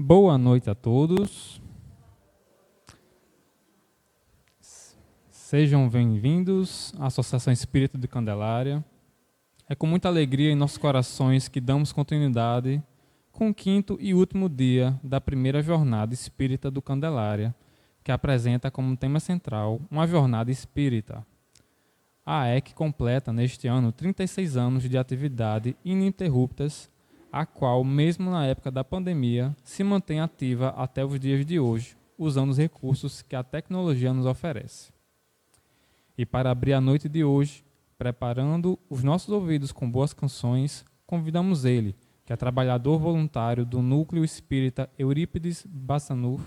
Boa noite a todos. Sejam bem-vindos à Associação Espírita de Candelária. É com muita alegria em nossos corações que damos continuidade com o quinto e último dia da primeira Jornada Espírita do Candelária, que apresenta como tema central uma jornada espírita. A AEC completa neste ano 36 anos de atividade ininterruptas, a qual, mesmo na época da pandemia, se mantém ativa até os dias de hoje, usando os recursos que a tecnologia nos oferece. E para abrir a noite de hoje, preparando os nossos ouvidos com boas canções, convidamos ele, que é trabalhador voluntário do Núcleo Espírita Eurípides Bassanuf,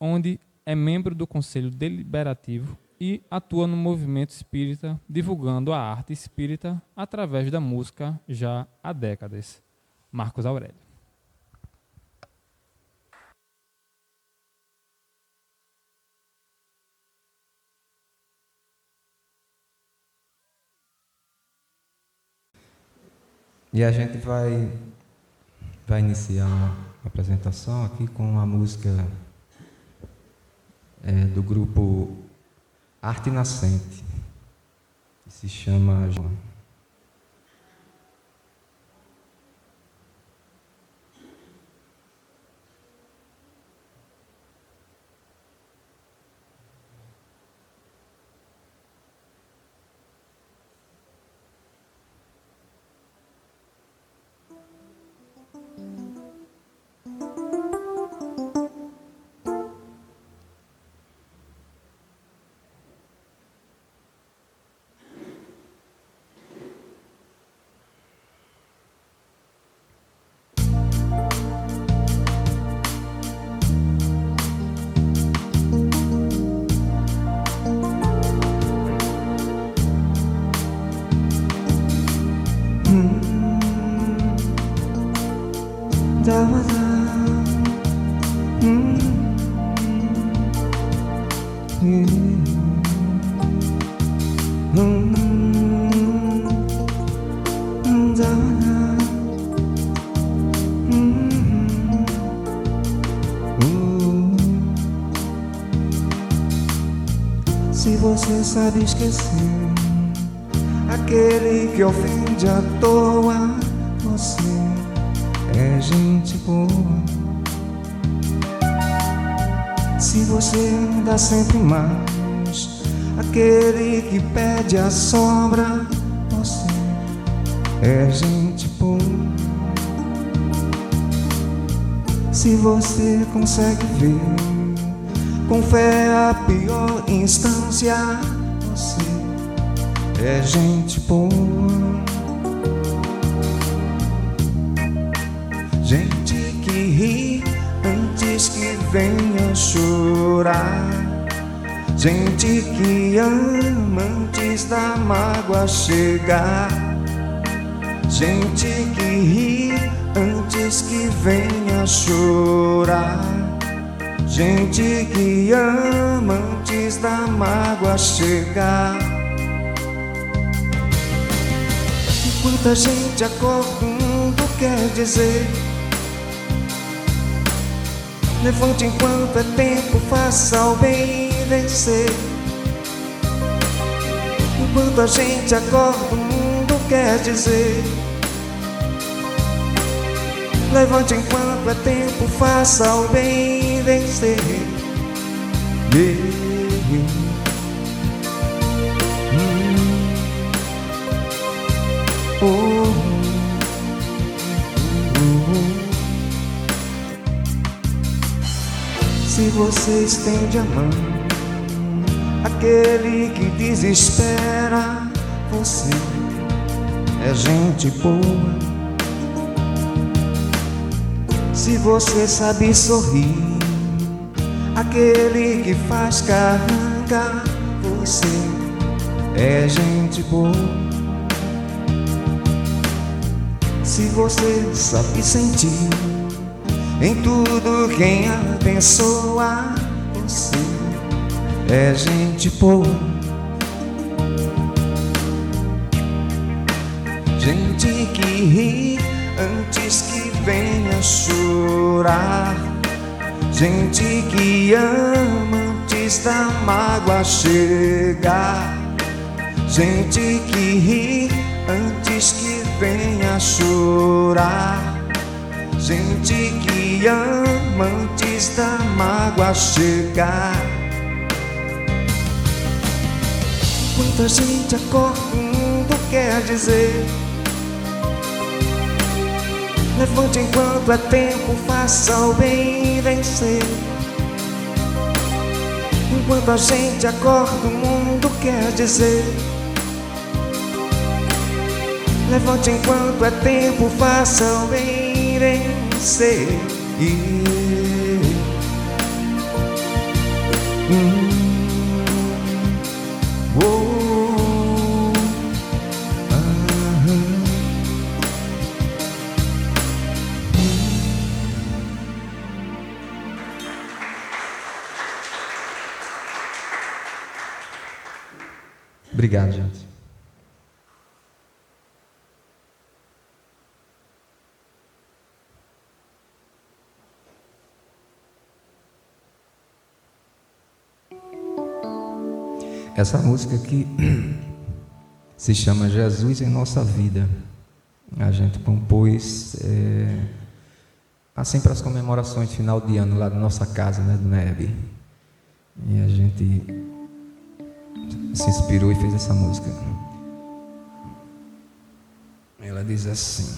onde é membro do Conselho Deliberativo e atua no movimento espírita, divulgando a arte espírita através da música já há décadas. Marcos Aurélio. E a gente vai iniciar uma apresentação aqui com a música do grupo Arte Nascente, que se chama João. Se você sabe esquecer aquele que ofende à toa, você é gente boa. Se você dá sempre mais aquele que pede a sobra, você é gente boa. Se você consegue ver com fé a pior instância, você é gente boa. Gente que ri antes que venha chorar, gente que ama antes da mágoa chegar, gente que ri antes que venha chorar, gente que ama antes da mágoa chegar. Enquanto a gente acorda, o mundo quer dizer: levante enquanto é tempo, faça o bem e vencer. Enquanto a gente acorda, o mundo quer dizer: levante enquanto é tempo, faça o bem e vencer. Se você estende a mão àquele que desespera, você é gente boa. Se você sabe sorrir àquele que faz carranca, você é gente boa. Se você sabe sentir em tudo quem abençoa, você é gente boa. Gente que ri antes que venha chorar, gente que ama antes da mágoa chegar, gente que ri antes que venha chorar, gente que ama antes da mágoa chegar. Muita gente acorda, o mundo quer dizer: levante enquanto é tempo, faça o bem vencer. Enquanto a gente acorda, o mundo quer dizer: levante enquanto é tempo, faça o bem vencer. Obrigado, gente. Essa música aqui se chama Jesus em Nossa Vida. A gente compôs assim para as comemorações de final de ano lá da nossa casa, né, do NEB. E a gente se inspirou e fez essa música. Ela diz assim: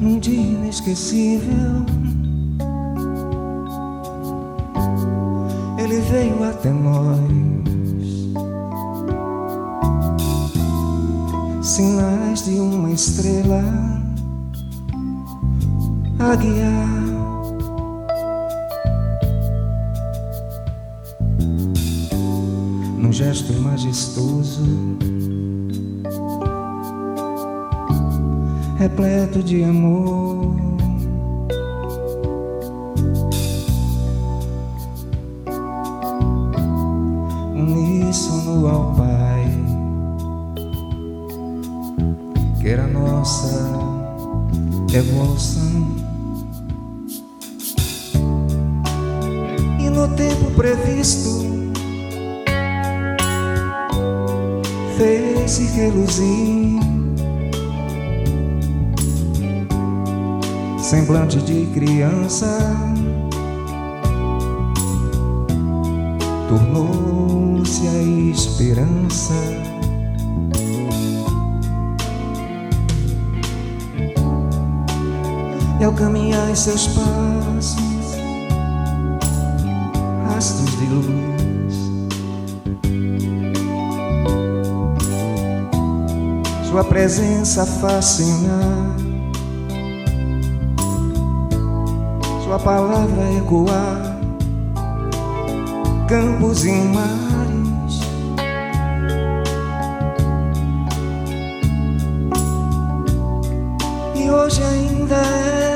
num dia inesquecível, Ele veio até nós, sinais de uma estrela a guiar. Num gesto majestoso, repleto de amor, uníssono ao Pai, que era nossa evolução. E no tempo previsto fez-se reluzir semblante de criança, tornou-se a esperança. E ao caminhar em seus passos, rastros de luz, sua presença fascinar, sua palavra ecoar, campos e mares, e hoje ainda é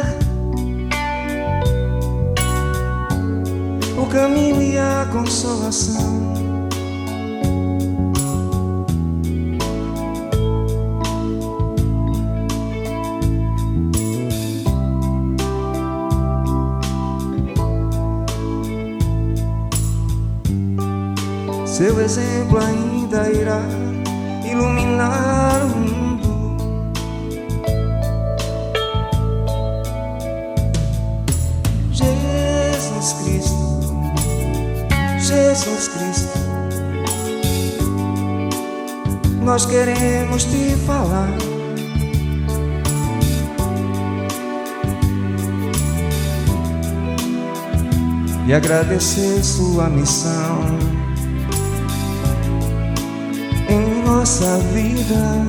o caminho e a consolação. Seu exemplo ainda irá iluminar o mundo. Jesus Cristo, Jesus Cristo, nós queremos te falar. E agradecer sua missão em nossa vida.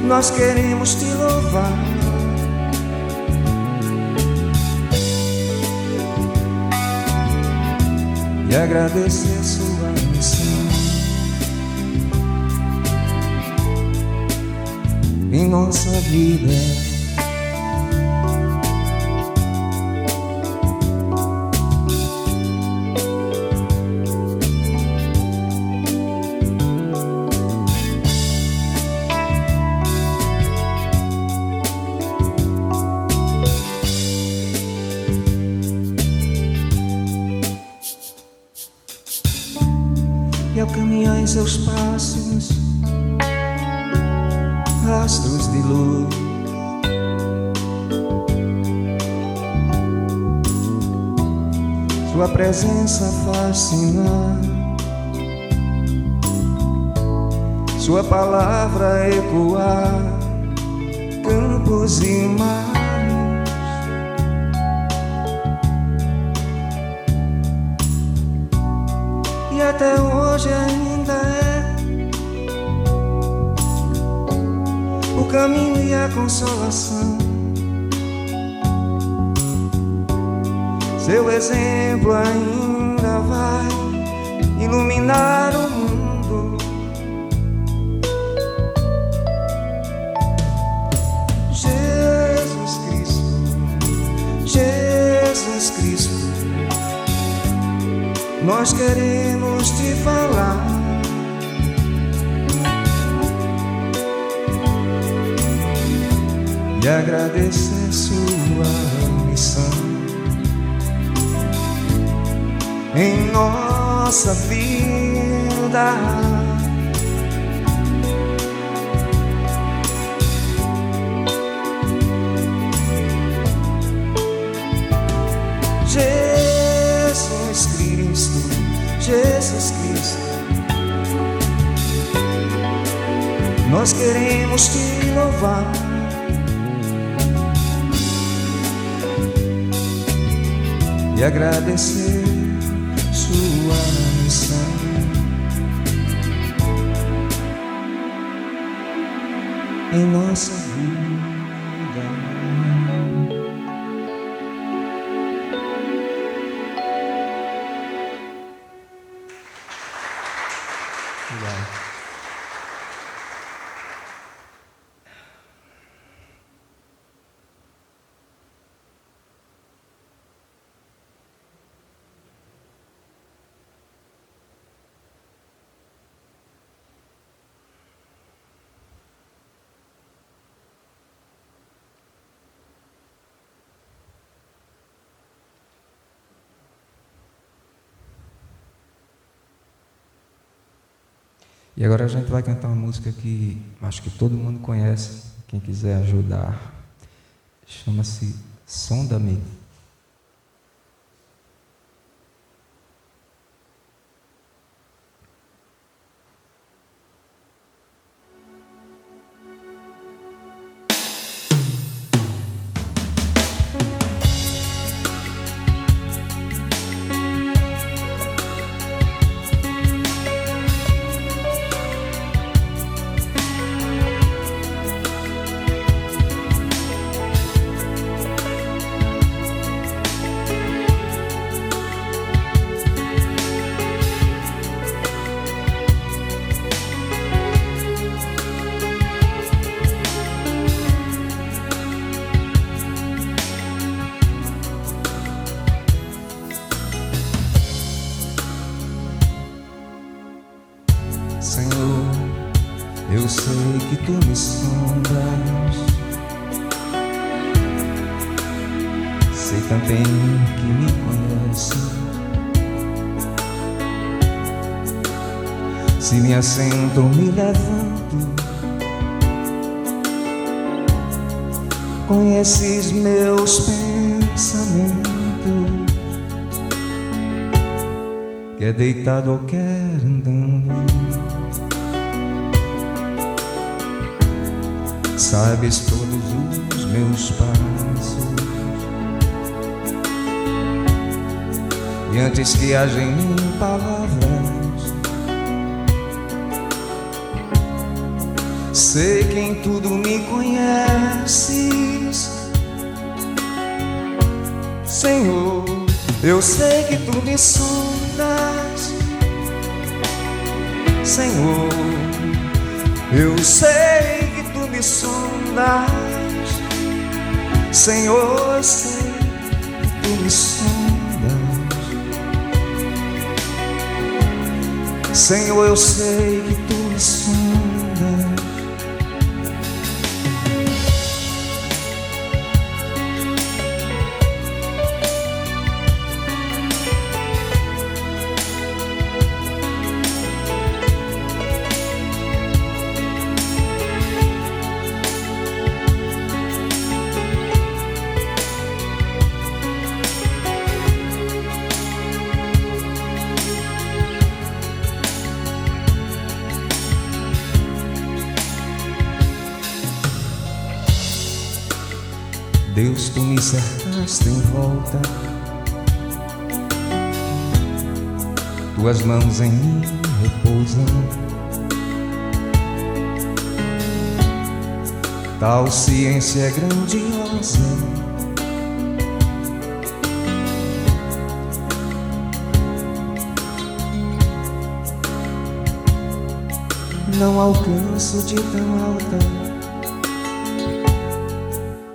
nós queremos te louvar. E agradecer sua missão em nossa vida. E ao caminhar em seus passos, rastros de luz, sua presença fascina, sua palavra ecoar campos e mares. E até hoje ainda é o caminho e a consolação. Seu exemplo ainda vai iluminar o mundo. Jesus Cristo, Jesus Cristo, nós queremos te falar. E agradecer sua missão em nossa vida. Jesus Cristo, Jesus Cristo, nós queremos te louvar. E agradecer sua missão em nossa vida. Obrigado. E agora a gente vai cantar uma música que acho que todo mundo conhece, quem quiser ajudar. Chama-se Sonda-me. Senhor, eu sei que tu me sondas, sei também que me conhece. Se me assento, me levanto, conheces meus pensamentos, quer deitado ou quer andando. Sabes todos os meus passos, e antes que haja em mim palavras, Sei que em tudo me conheces, Senhor. Eu sei que tu me sondas, Senhor. Eu sei que tu me sondas, Senhor. Eu sei que tu me sondas, Senhor. Eu sei que tu me sondas. Deus, tu me cercaste em volta, tuas mãos em mim repousam. Tal ciência é grandiosa, não alcanço de tão alta.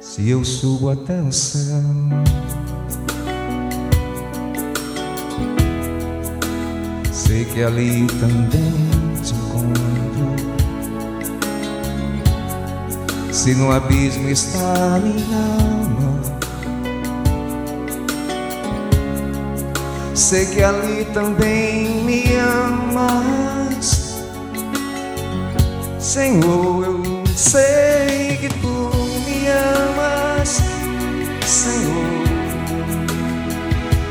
Se eu subo até o céu, sei que ali também te encontro. Se no abismo está a minha alma, sei que ali também me amas, Senhor. Eu sei que tu me amas, Senhor.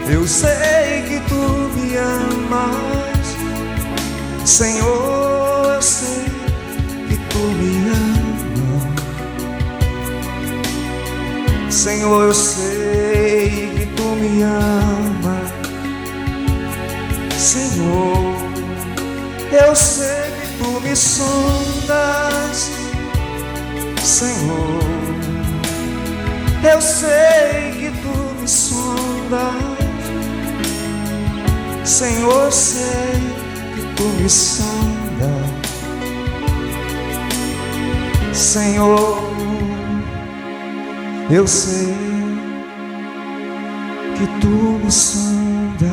Eu sei que tu me amas, Senhor. Eu sei que tu me amas, Senhor. Eu sei que tu me amas, Senhor. Eu sei que tu me sondas, Senhor. Eu sei que tu me sondas, Senhor. Eu sei que tu me sondas, Senhor. Eu sei que tu me sondas.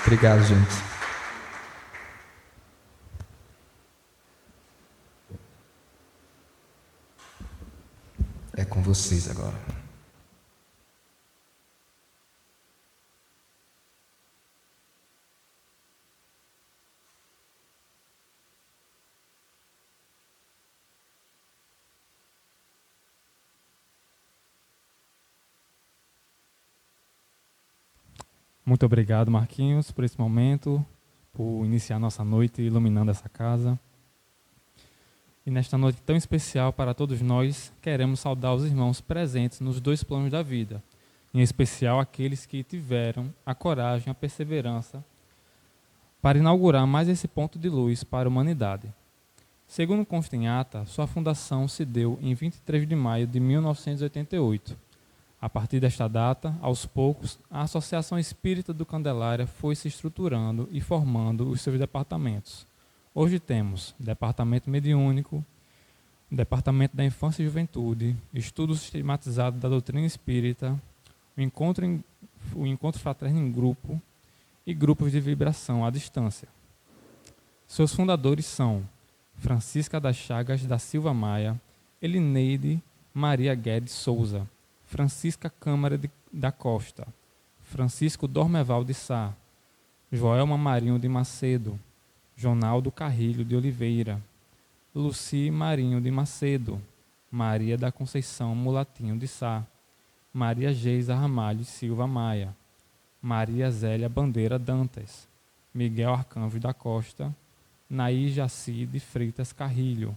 Obrigado, gente. É com vocês agora. Muito obrigado, Marquinhos, por esse momento, por iniciar nossa noite iluminando essa casa. E nesta noite tão especial para todos nós, queremos saudar os irmãos presentes nos dois planos da vida, em especial aqueles que tiveram a coragem, a perseverança para inaugurar mais esse ponto de luz para a humanidade. Segundo consta em ata, sua fundação se deu em 23 de maio de 1988. A partir desta data, aos poucos, a Associação Espírita do Candelária foi se estruturando e formando os seus departamentos. Hoje temos Departamento Mediúnico, Departamento da Infância e Juventude, Estudo Sistematizado da Doutrina Espírita, o encontro fraterno em grupo e grupos de vibração à distância. Seus fundadores são Francisca das Chagas da Silva Maia, Elineide Maria Guedes Souza, Francisca Câmara da Costa, Francisco Dormeval de Sá, Joelma Marinho de Macedo, Jonaldo Carrilho de Oliveira, Luci Marinho de Macedo, Maria da Conceição Mulatinho de Sá, Maria Geisa Ramalho Silva Maia, Maria Zélia Bandeira Dantas, Miguel Arcanjo da Costa, Naí Jaci de Freitas Carrilho,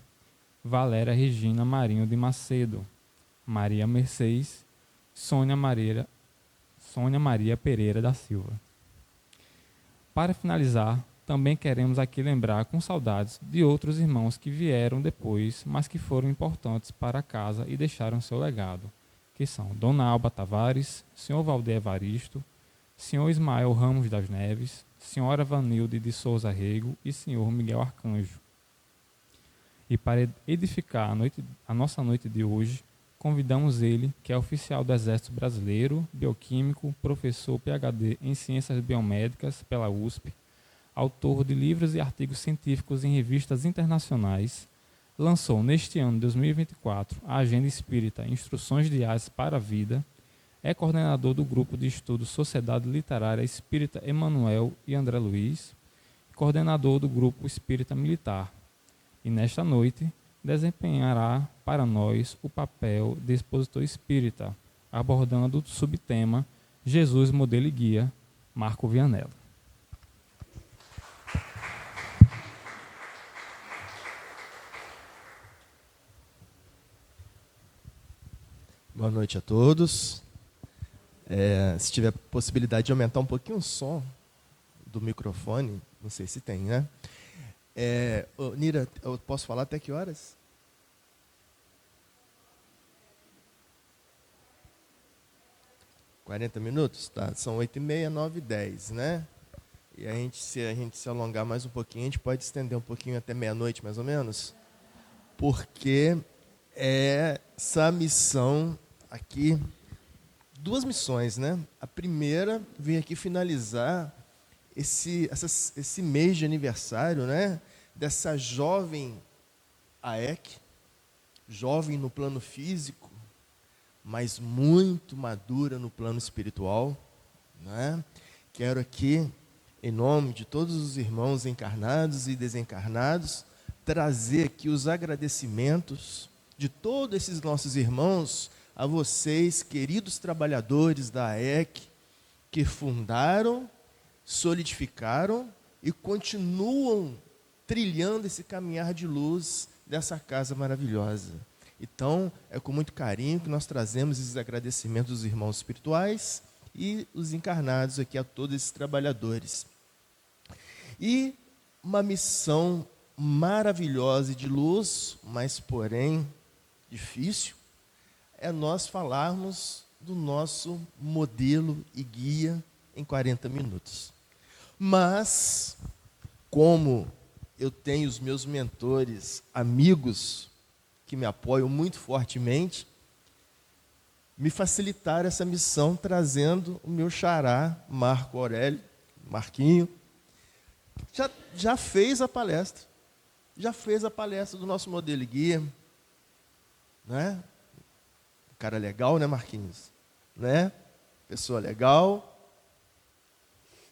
Valéria Regina Marinho de Macedo, Maria Mercedes, Sônia Maria Pereira da Silva. Para finalizar, também queremos aqui lembrar com saudades de outros irmãos que vieram depois, mas que foram importantes para a casa e deixaram seu legado, que são Dona Alba Tavares, Sr. Valdir Evaristo, Sr. Ismael Ramos das Neves, Sra. Vanilde de Souza Rego e Sr. Miguel Arcanjo. E para edificar a nossa noite de hoje, convidamos ele, que é oficial do Exército Brasileiro, bioquímico, professor PhD em Ciências Biomédicas pela USP, autor de livros e artigos científicos em revistas internacionais, lançou neste ano de 2024 a Agenda Espírita Instruções Diárias para a Vida, é coordenador do Grupo de Estudo Sociedade Literária Espírita Emanuel e André Luiz, coordenador do Grupo Espírita Militar, e nesta noite desempenhará para nós o papel de expositor espírita, abordando o subtema Jesus, Modelo e Guia, Marco Vianello. Boa noite a todos. Se tiver possibilidade de aumentar um pouquinho o som do microfone, não sei se tem, né? Nira, eu posso falar até que horas? 40 minutos? Tá, são 8h30, 9h10, né? E se a gente se alongar mais um pouquinho, a gente pode estender um pouquinho até meia-noite, mais ou menos, porque essa missão aqui, duas missões, né? A primeira vem aqui finalizar esse mês de aniversário, né, dessa jovem AEC, jovem no plano físico, mas muito madura no plano espiritual, né? Quero aqui, em nome de todos os irmãos encarnados e desencarnados, trazer aqui os agradecimentos de todos esses nossos irmãos a vocês, queridos trabalhadores da AEC, que fundaram, solidificaram e continuam trilhando esse caminhar de luz dessa casa maravilhosa. Então, é com muito carinho que nós trazemos esses agradecimentos dos irmãos espirituais e os encarnados aqui a todos esses trabalhadores. E uma missão maravilhosa e de luz, mas porém difícil, é nós falarmos do nosso modelo e guia em 40 minutos. Mas, como eu tenho os meus mentores, amigos, que me apoiam muito fortemente, me facilitaram essa missão trazendo o meu xará, Marco Aurélio, Marquinho, já fez a palestra. Já fez a palestra do nosso modelo e guia. Né? Cara legal, né, Marquinhos? Né? Pessoa legal.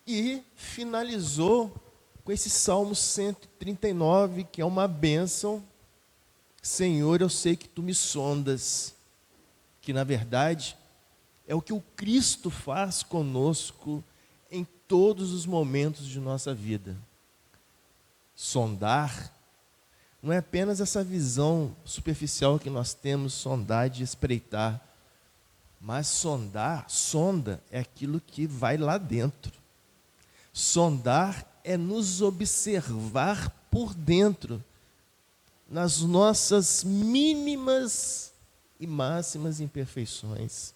E finalizou com esse Salmo 139, que é uma bênção. Senhor, eu sei que tu me sondas. Que, na verdade, é o que o Cristo faz conosco em todos os momentos de nossa vida. Sondar não é apenas essa visão superficial que nós temos, sondar de espreitar, mas sonda é aquilo que vai lá dentro. Sondar é nos observar por dentro, nas nossas mínimas e máximas imperfeições.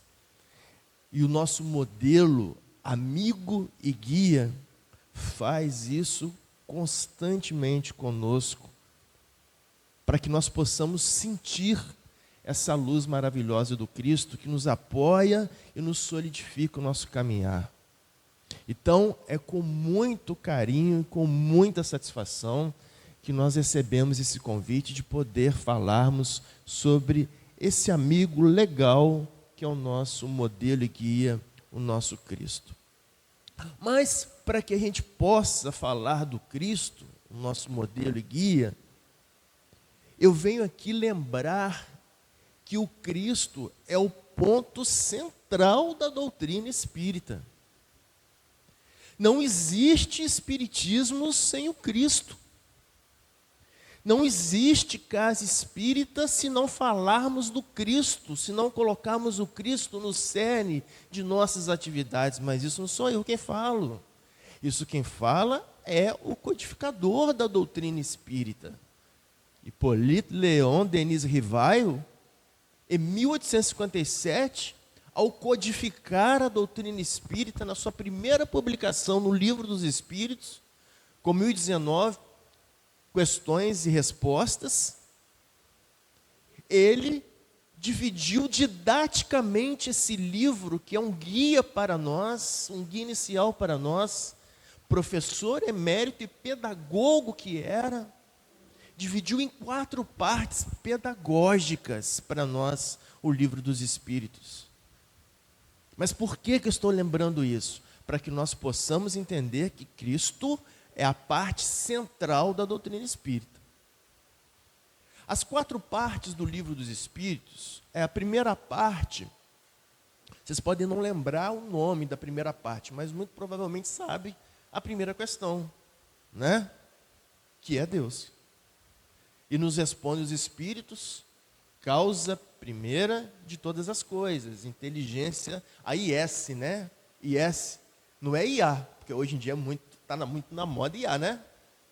E o nosso modelo, amigo e guia, faz isso constantemente conosco, para que nós possamos sentir essa luz maravilhosa do Cristo que nos apoia e nos solidifica o nosso caminhar. Então, é com muito carinho e com muita satisfação que nós recebemos esse convite de poder falarmos sobre esse amigo legal que é o nosso modelo e guia, o nosso Cristo. Mas, para que a gente possa falar do Cristo, o nosso modelo e guia, eu venho aqui lembrar que o Cristo é o ponto central da doutrina espírita. Não existe espiritismo sem o Cristo. Não existe casa espírita se não falarmos do Cristo, se não colocarmos o Cristo no cerne de nossas atividades. Mas isso não sou eu quem falo. Isso quem fala é o codificador da doutrina espírita. Hippolyte Léon Denis Rivail, em 1857, ao codificar a doutrina espírita na sua primeira publicação no Livro dos Espíritos, com 1019 questões e respostas, ele dividiu didaticamente esse livro, que é um guia para nós, um guia inicial para nós, professor emérito e pedagogo que era, dividiu em 4 partes pedagógicas para nós o Livro dos Espíritos. Mas por que eu estou lembrando isso? Para que nós possamos entender que Cristo é a parte central da doutrina espírita. As 4 partes do Livro dos Espíritos, a primeira parte, vocês podem não lembrar o nome da primeira parte, mas muito provavelmente sabem a primeira questão, né? Que é Deus. E nos responde os Espíritos, causa primeira de todas as coisas, inteligência, a IS, né? IS, não é IA, porque hoje em dia está muito na moda IA, né?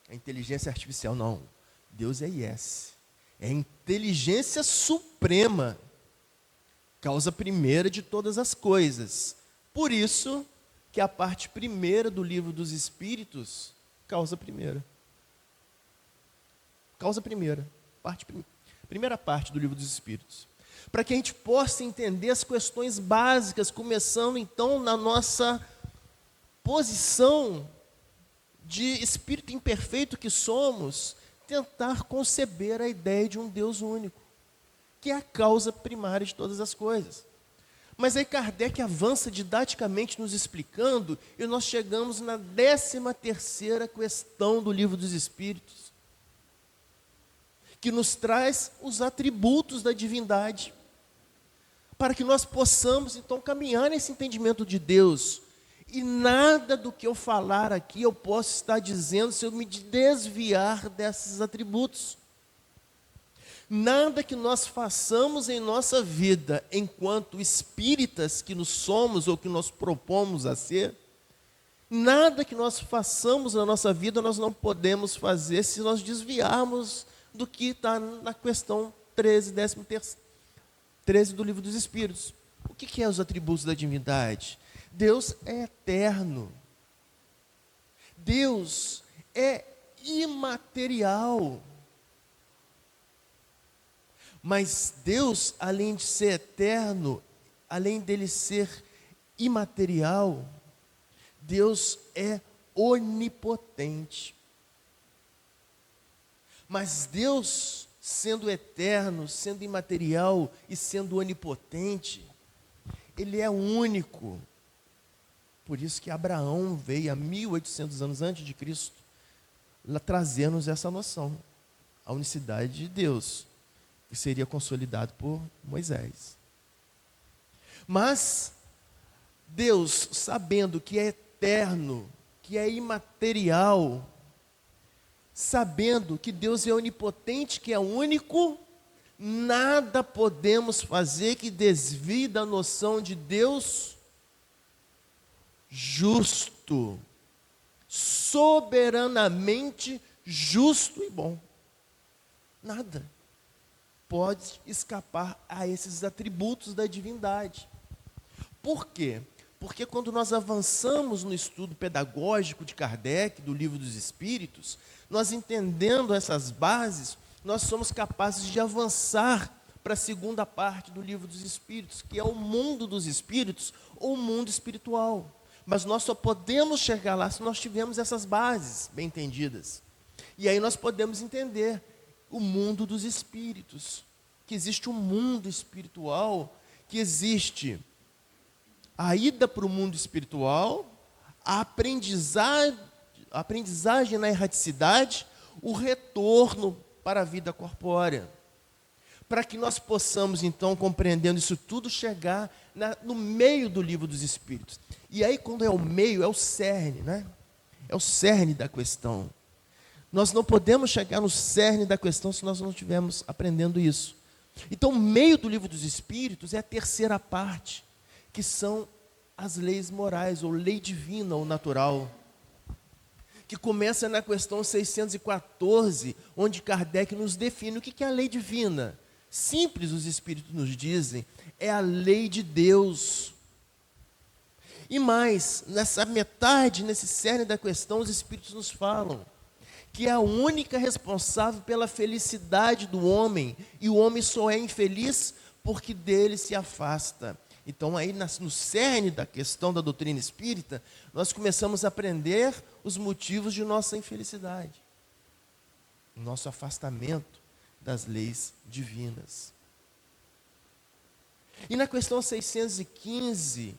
A inteligência artificial, não. Deus é IS. É a inteligência suprema, causa primeira de todas as coisas. Por isso que a parte primeira do Livro dos Espíritos, causa primeira. Causa primeira. Primeira parte do Livro dos Espíritos. Para que a gente possa entender as questões básicas, começando então na nossa posição de espírito imperfeito que somos, tentar conceber a ideia de um Deus único, que é a causa primária de todas as coisas. Mas aí Kardec avança didaticamente nos explicando, e nós chegamos na 13ª questão do Livro dos Espíritos, que nos traz os atributos da divindade, para que nós possamos então caminhar nesse entendimento de Deus. E nada do que eu falar aqui eu posso estar dizendo se eu me desviar desses atributos. Nada que nós façamos em nossa vida, enquanto espíritas que nos somos ou que nós propomos a ser, nada que nós façamos na nossa vida nós não podemos fazer se nós desviarmos do que está na questão 13 do Livro dos Espíritos. O que é os atributos da divindade? Deus é eterno. Deus é imaterial. Mas Deus, além de ser eterno, além dele ser imaterial, Deus é onipotente. Mas Deus, sendo eterno, sendo imaterial e sendo onipotente, ele é único. Por isso que Abraão veio há 1800 anos antes de Cristo trazer-nos essa noção, a unicidade de Deus, que seria consolidado por Moisés. Mas Deus, sabendo que é eterno, que é imaterial, sabendo que Deus é onipotente, que é único, nada podemos fazer que desvie da noção de Deus justo, soberanamente justo e bom. Nada pode escapar a esses atributos da divindade. Por quê? Porque quando nós avançamos no estudo pedagógico de Kardec, do Livro dos Espíritos, nós entendendo essas bases, nós somos capazes de avançar para a segunda parte do Livro dos Espíritos, que é o mundo dos espíritos ou o mundo espiritual. Mas nós só podemos chegar lá se nós tivermos essas bases bem entendidas. E aí nós podemos entender o mundo dos espíritos, que existe um mundo espiritual, que existe a ida para o mundo espiritual, a aprendizagem na erraticidade, o retorno para a vida corpórea. Para que nós possamos, então, compreendendo isso tudo, chegar no meio do Livro dos Espíritos. E aí, quando é o meio, é o cerne, né? É o cerne da questão. Nós não podemos chegar no cerne da questão se nós não estivermos aprendendo isso. Então, o meio do livro dos Espíritos é a terceira parte, que são as leis morais, ou lei divina ou natural, que começa na questão 614, onde Kardec nos define o que é a lei divina. Simples, os Espíritos nos dizem, é a lei de Deus. E mais, nessa metade, nesse cerne da questão, os Espíritos nos falam que é a única responsável pela felicidade do homem, e o homem só é infeliz porque dele se afasta. Então, aí no cerne da questão da doutrina espírita, nós começamos a aprender os motivos de nossa infelicidade, nosso afastamento das leis divinas. E na questão 615,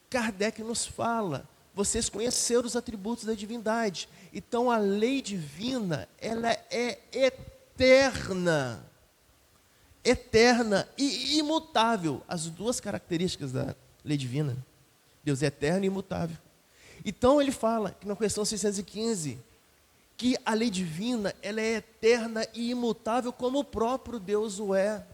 Kardec nos fala: vocês conheceram os atributos da divindade. Então, a lei divina, ela é eterna. Eterna e imutável. As duas características da lei divina. Deus é eterno e imutável. Então, ele fala, que na questão 615, que a lei divina, ela é eterna e imutável como o próprio Deus o é.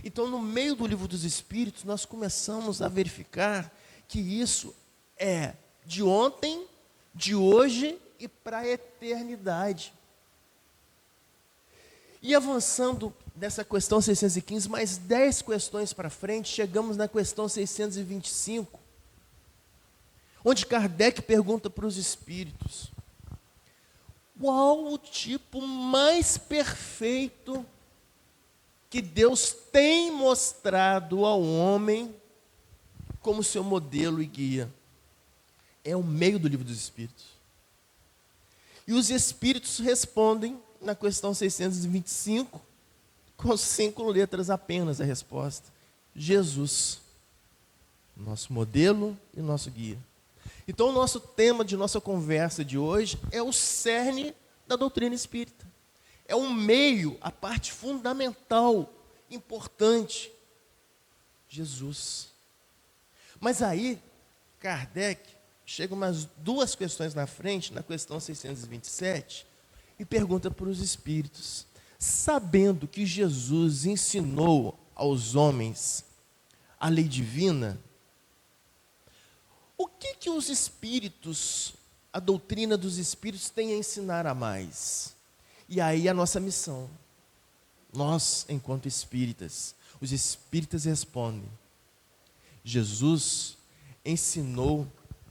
Então, no meio do livro dos Espíritos, nós começamos a verificar que isso é de ontem, de hoje e para a eternidade. E avançando nessa questão 615, mais 10 questões para frente, chegamos na questão 625, onde Kardec pergunta para os Espíritos: qual o tipo mais perfeito que Deus tem mostrado ao homem como seu modelo e guia? É o meio do livro dos Espíritos. E os Espíritos respondem na questão 625, com 5 letras apenas a resposta: Jesus, nosso modelo e nosso guia. Então, o nosso tema de nossa conversa de hoje é o cerne da doutrina espírita. É o meio, a parte fundamental, importante, Jesus. Mas aí, Kardec chega umas 2 questões na frente, na questão 627, e pergunta para os Espíritos: sabendo que Jesus ensinou aos homens a lei divina, o que os Espíritos, a doutrina dos Espíritos tem a ensinar a mais? E aí a nossa missão, nós, enquanto espíritas, os espíritas respondem: Jesus ensinou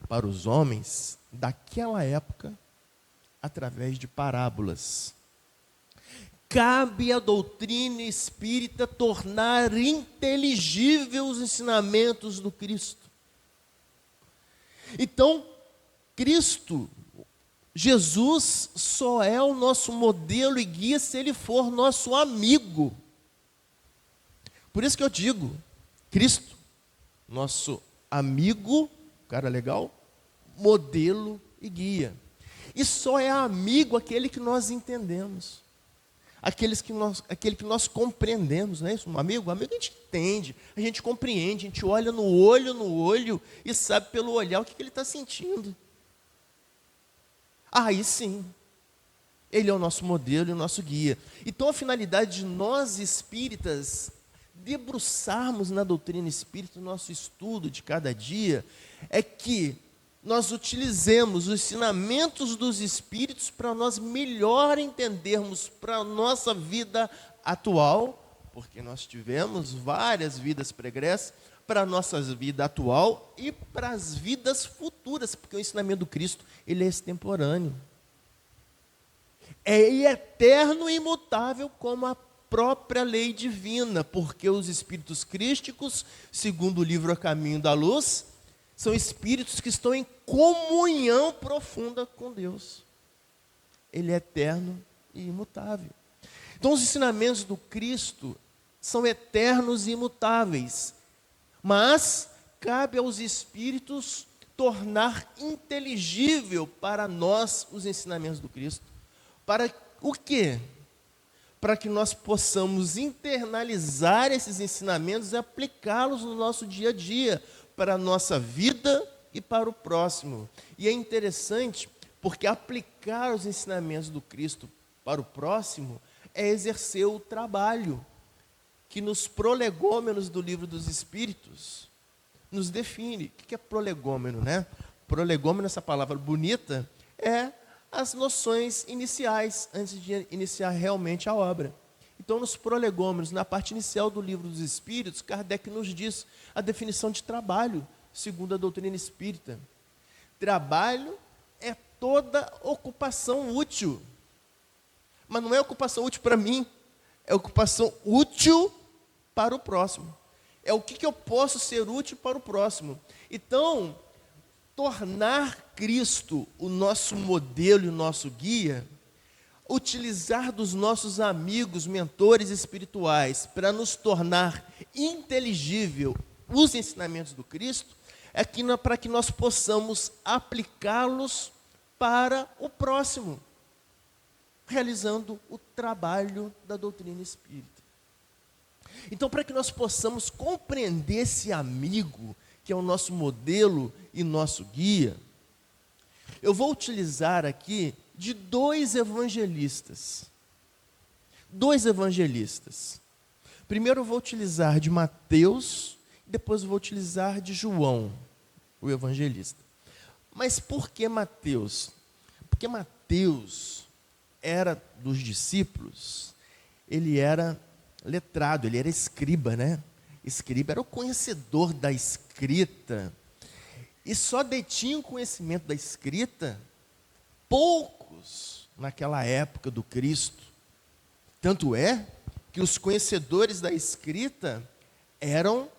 para os homens daquela época através de parábolas. Cabe à doutrina espírita tornar inteligível os ensinamentos do Cristo. Então, Cristo, Jesus, só é o nosso modelo e guia se ele for nosso amigo. Por isso que eu digo, Cristo, nosso amigo, cara legal, modelo e guia. E só é amigo aquele que nós entendemos, aquele que nós compreendemos, não é isso? Um amigo a gente entende, a gente compreende, a gente olha no olho e sabe pelo olhar o que ele está sentindo. Aí sim, ele é o nosso modelo e o nosso guia. Então, a finalidade de nós espíritas debruçarmos na doutrina espírita, no nosso estudo de cada dia, é que nós utilizemos os ensinamentos dos Espíritos para nós melhor entendermos para a nossa vida atual, porque nós tivemos várias vidas pregressas, para a nossa vida atual e para as vidas futuras, porque o ensinamento do Cristo, ele é extemporâneo. É eterno e imutável como a própria lei divina, porque os espíritos crísticos, segundo o livro A Caminho da Luz, são espíritos que estão em comunhão profunda com Deus. Ele é eterno e imutável. Então, os ensinamentos do Cristo são eternos e imutáveis, mas cabe aos espíritos tornar inteligível para nós os ensinamentos do Cristo. Para o quê? Para que nós possamos internalizar esses ensinamentos e aplicá-los no nosso dia a dia, para a nossa vida e para o próximo. E é interessante Porque aplicar os ensinamentos do Cristo para o próximo é exercer o trabalho que nos prolegômenos do Livro dos Espíritos nos define. O que é prolegômeno, né? Prolegômeno, essa palavra bonita, é as noções iniciais, antes de iniciar realmente a obra. Então, nos prolegômenos, na parte inicial do Livro dos Espíritos, Kardec nos diz a definição de trabalho, segundo a doutrina espírita. Trabalho é toda ocupação útil. Mas não é ocupação útil para mim, é ocupação útil para o próximo. É o que eu posso ser útil para o próximo. Então, tornar Cristo o nosso modelo e o nosso guia, utilizar dos nossos amigos, mentores espirituais, para nos tornar inteligível os ensinamentos do Cristo, é para que nós possamos aplicá-los para o próximo, realizando o trabalho da doutrina espírita. Então, para que nós possamos compreender esse amigo, que é o nosso modelo e nosso guia, eu vou utilizar aqui de dois evangelistas. Dois evangelistas. Primeiro eu vou utilizar de Mateus, depois eu vou utilizar de João, o evangelista. Mas por que Mateus? Porque Mateus era dos discípulos, ele era letrado, ele era escriba, né? Escriba era o conhecedor da escrita. E só detinham conhecimento da escrita poucos naquela época do Cristo. Tanto é que os conhecedores da escrita eram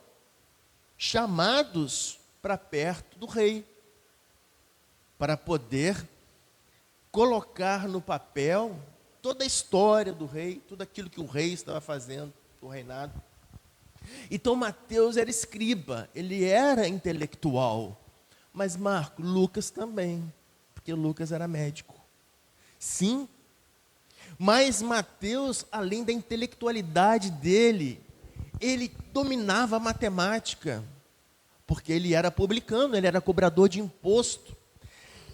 chamados para perto do rei, para poder colocar no papel toda a história do rei, tudo aquilo que o rei estava fazendo, o reinado. Então Mateus era escriba, ele era intelectual, mas Lucas também, porque Lucas era médico. Sim, mas Mateus, além da intelectualidade dele, ele dominava a matemática, porque ele era publicano, ele era cobrador de imposto.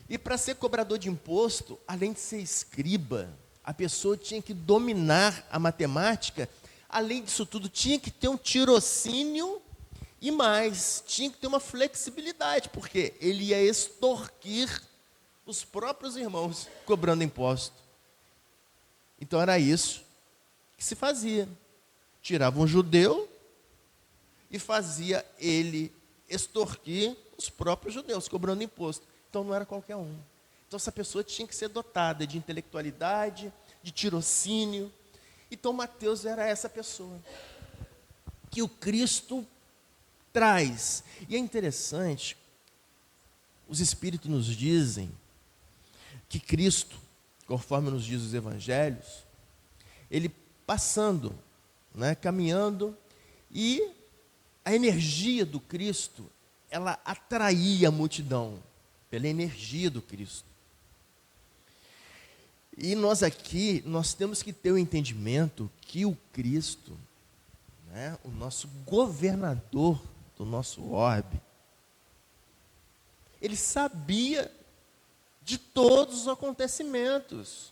E para ser cobrador de imposto, além de ser escriba, a pessoa tinha que dominar a matemática. Além disso tudo, tinha que ter um tirocínio e mais, tinha que ter uma flexibilidade, porque ele ia extorquir os próprios irmãos cobrando imposto. Então era isso que se fazia. Tirava um judeu e fazia ele extorquir os próprios judeus, cobrando imposto. Então não era qualquer um. Então essa pessoa tinha que ser dotada de intelectualidade, de tirocínio. Então Mateus era essa pessoa que o Cristo traz. E é interessante, os Espíritos nos dizem que Cristo, conforme nos diz os Evangelhos, ele passando, né, caminhando, e a energia do Cristo, ela atraía a multidão, pela energia do Cristo. E nós aqui, nós temos que ter o entendimento que o Cristo, né, o nosso governador do nosso orbe, ele sabia de todos os acontecimentos,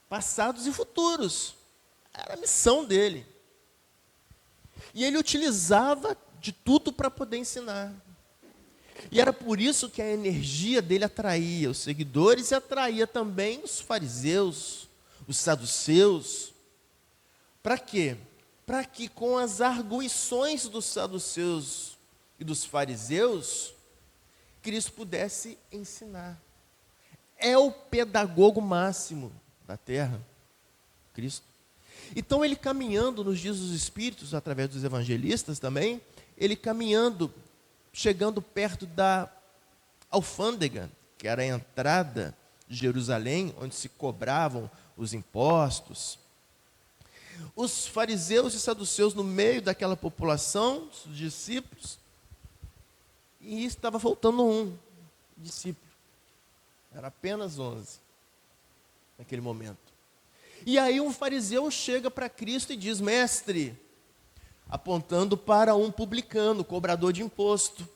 passados e futuros. Era a missão dele. E ele utilizava de tudo para poder ensinar. E era por isso que a energia dele atraía os seguidores e atraía também os fariseus, os saduceus. Para quê? Para que com as arguições dos saduceus e dos fariseus, Cristo pudesse ensinar. É o pedagogo máximo da terra, Cristo. Então ele caminhando nos dias dos Espíritos, através dos evangelistas também, ele caminhando, chegando perto da alfândega, que era a entrada de Jerusalém, onde se cobravam os impostos. Os fariseus e saduceus no meio daquela população, os discípulos, e estava faltando um discípulo. Era apenas 11 naquele momento. E aí um fariseu chega para Cristo e diz: mestre, apontando para um publicano, cobrador de imposto,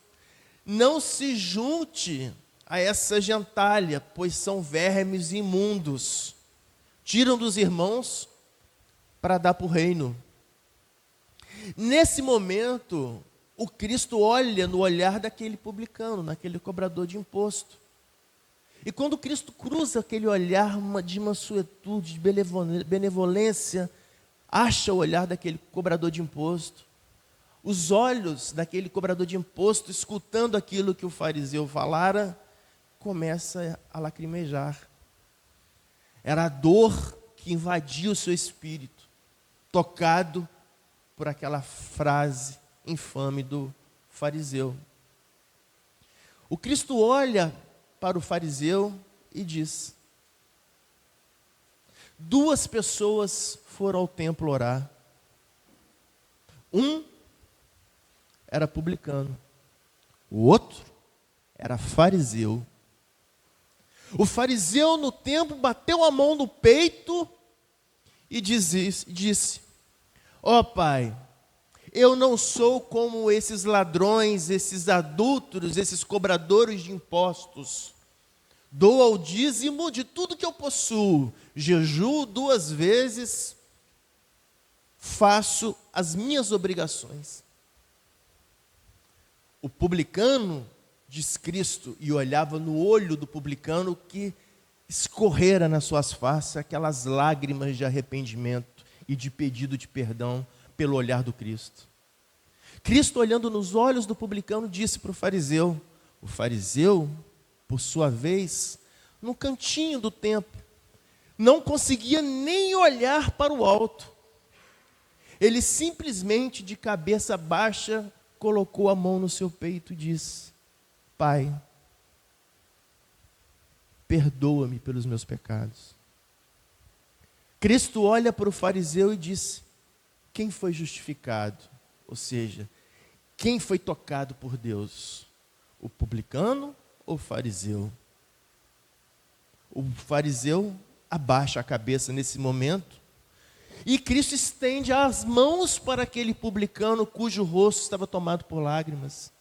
não se junte a essa gentalha, pois são vermes imundos. Tiram dos irmãos para dar para o reino. Nesse momento, o Cristo olha no olhar daquele publicano, naquele cobrador de imposto. E quando Cristo cruza aquele olhar de mansuetude, de benevolência, acha o olhar daquele cobrador de imposto, os olhos daquele cobrador de imposto, escutando aquilo que o fariseu falara, começa a lacrimejar. Era a dor que invadia o seu espírito, tocado por aquela frase infame do fariseu. O Cristo olha para o fariseu e diz: 2 pessoas foram ao templo orar. Um era publicano, o outro era fariseu. O fariseu no templo bateu a mão no peito e disse: ó Pai, eu não sou como esses ladrões, esses adúlteros, esses cobradores de impostos. Dou ao dízimo de tudo que eu possuo, jejuo 2 vezes, faço as minhas obrigações. O publicano, diz Cristo, e olhava no olho do publicano que escorrera nas suas faces aquelas lágrimas de arrependimento e de pedido de perdão pelo olhar do Cristo. Cristo, olhando nos olhos do publicano, disse para o fariseu. O fariseu, por sua vez, no cantinho do templo, não conseguia nem olhar para o alto. Ele simplesmente, de cabeça baixa, colocou a mão no seu peito e disse: Pai, perdoa-me pelos meus pecados. Cristo olha para o fariseu e disse: quem foi justificado? Ou seja, quem foi tocado por Deus? O publicano ou o fariseu? O fariseu abaixa a cabeça nesse momento e Cristo estende as mãos para aquele publicano cujo rosto estava tomado por lágrimas.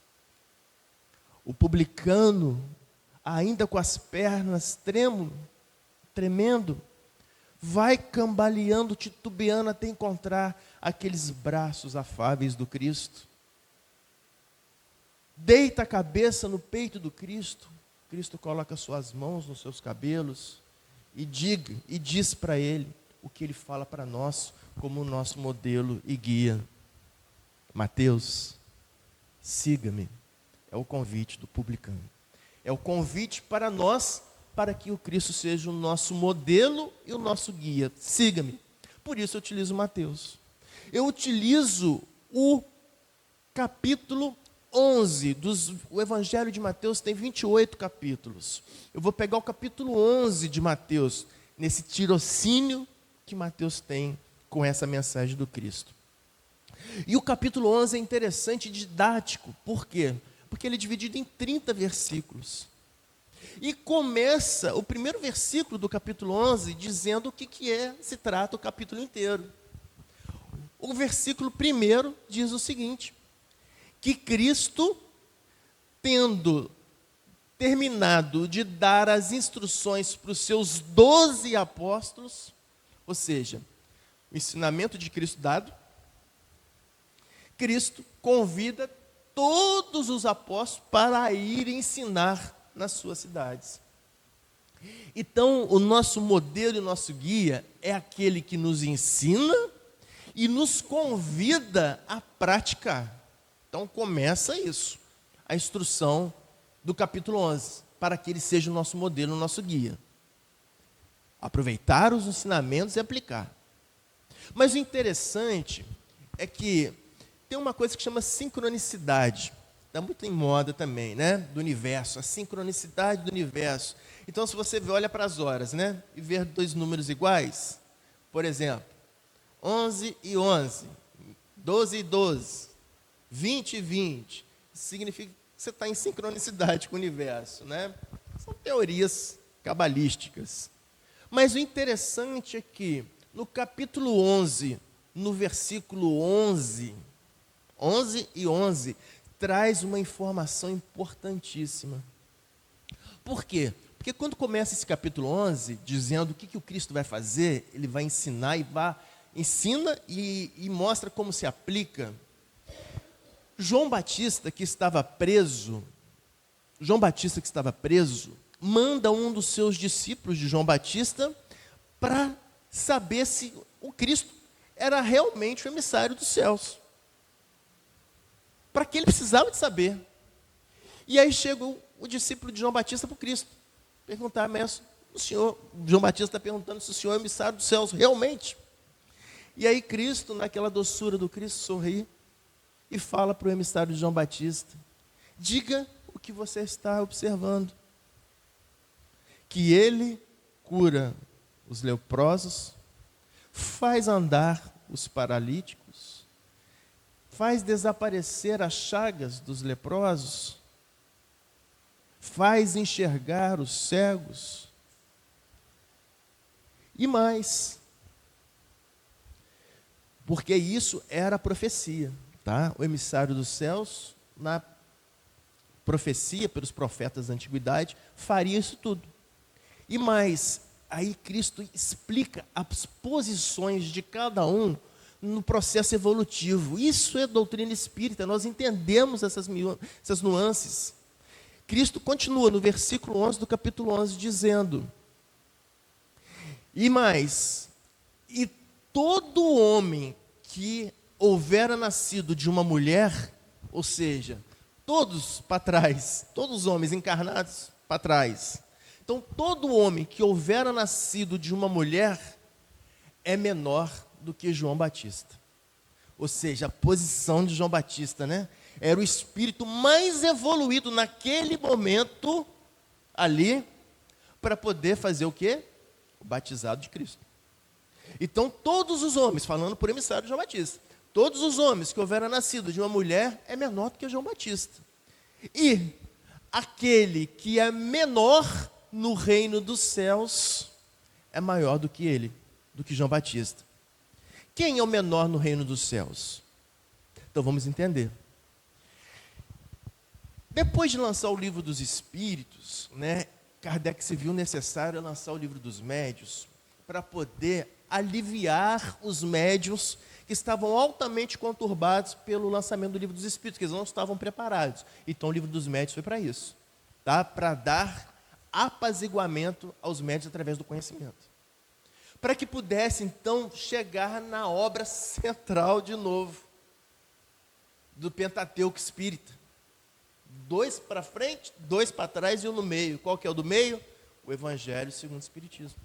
O publicano, ainda com as pernas tremendo, vai cambaleando, titubeando até encontrar aqueles braços afáveis do Cristo. Deita a cabeça no peito do Cristo. Cristo coloca suas mãos nos seus cabelos e diz para ele o que ele fala para nós como nosso modelo e guia. Mateus, siga-me. É o convite do publicano. É o convite para nós, para que o Cristo seja o nosso modelo e o nosso guia. Siga-me. Por isso eu utilizo Mateus. Eu utilizo o capítulo 11. O Evangelho de Mateus tem 28 capítulos. Eu vou pegar o capítulo 11 de Mateus, nesse tirocínio que Mateus tem com essa mensagem do Cristo. E o capítulo 11 é interessante e didático. Por quê? Porque ele é dividido em 30 versículos. E começa o primeiro versículo do capítulo 11 dizendo o que se trata o capítulo inteiro. O versículo 1 diz o seguinte: que Cristo, tendo terminado de dar as instruções para os seus 12 apóstolos, ou seja, o ensinamento de Cristo dado, Cristo convida todos os apóstolos para ir ensinar nas suas cidades. Então, o nosso modelo e o nosso guia é aquele que nos ensina e nos convida a praticar. Então, começa isso, a instrução do capítulo 11, para que ele seja o nosso modelo, o nosso guia. Aproveitar os ensinamentos e aplicar. Mas o interessante é que tem uma coisa que chama sincronicidade. Está muito em moda também, né? Do universo, a sincronicidade do universo. Então, se você olha para as horas, né? E ver 2 números iguais, por exemplo, 11 e 11, 12 e 12, 20 e 20, significa que você está em sincronicidade com o universo, né? São teorias cabalísticas. Mas o interessante é que, no capítulo 11, no versículo 11 e 11, traz uma informação importantíssima. Por quê? Porque quando começa esse capítulo 11, dizendo o que o Cristo vai fazer, ele vai ensinar ensina e mostra como se aplica. João Batista, que estava preso, manda um dos seus discípulos de João Batista para saber se o Cristo era realmente o emissário dos céus. Para que ele precisava de saber. E aí chega o discípulo de João Batista para o Cristo, perguntar, mestre, o senhor, João Batista está perguntando se o senhor é emissário dos céus, realmente. E aí Cristo, naquela doçura do Cristo, sorri e fala para o emissário de João Batista, diga o que você está observando, que ele cura os leprosos, faz andar os paralíticos, faz desaparecer as chagas dos leprosos, faz enxergar os cegos, e mais, porque isso era a profecia, tá? O emissário dos céus, na profecia pelos profetas da antiguidade, faria isso tudo. E mais, aí Cristo explica as posições de cada um no processo evolutivo. Isso é doutrina espírita, nós entendemos essas nuances. Cristo continua no versículo 11 do capítulo 11, dizendo, e mais, e todo homem que houvera nascido de uma mulher, ou seja, todos para trás, todos os homens encarnados para trás, então todo homem que houvera nascido de uma mulher é menor do que João Batista. Ou seja, a posição de João Batista, né? Era o espírito mais evoluído naquele momento ali para poder fazer o quê? O batizado de Cristo. Então todos os homens, falando por emissário de João Batista, todos os homens que houveram nascido de uma mulher é menor do que João Batista. E aquele que é menor no reino dos céus é maior do que ele, do que João Batista. Quem é o menor no reino dos céus? Então vamos entender. Depois de lançar o livro dos Espíritos, né, Kardec se viu necessário lançar o livro dos Médiuns para poder aliviar os médiuns que estavam altamente conturbados pelo lançamento do livro dos Espíritos, que eles não estavam preparados. Então o livro dos Médiuns foi para isso, tá? Para dar apaziguamento aos médiuns através do conhecimento. Para que pudesse, então, chegar na obra central de novo, do Pentateuco Espírita. 2 para frente, 2 para trás e 1 no meio. Qual que é o do meio? O Evangelho segundo o Espiritismo.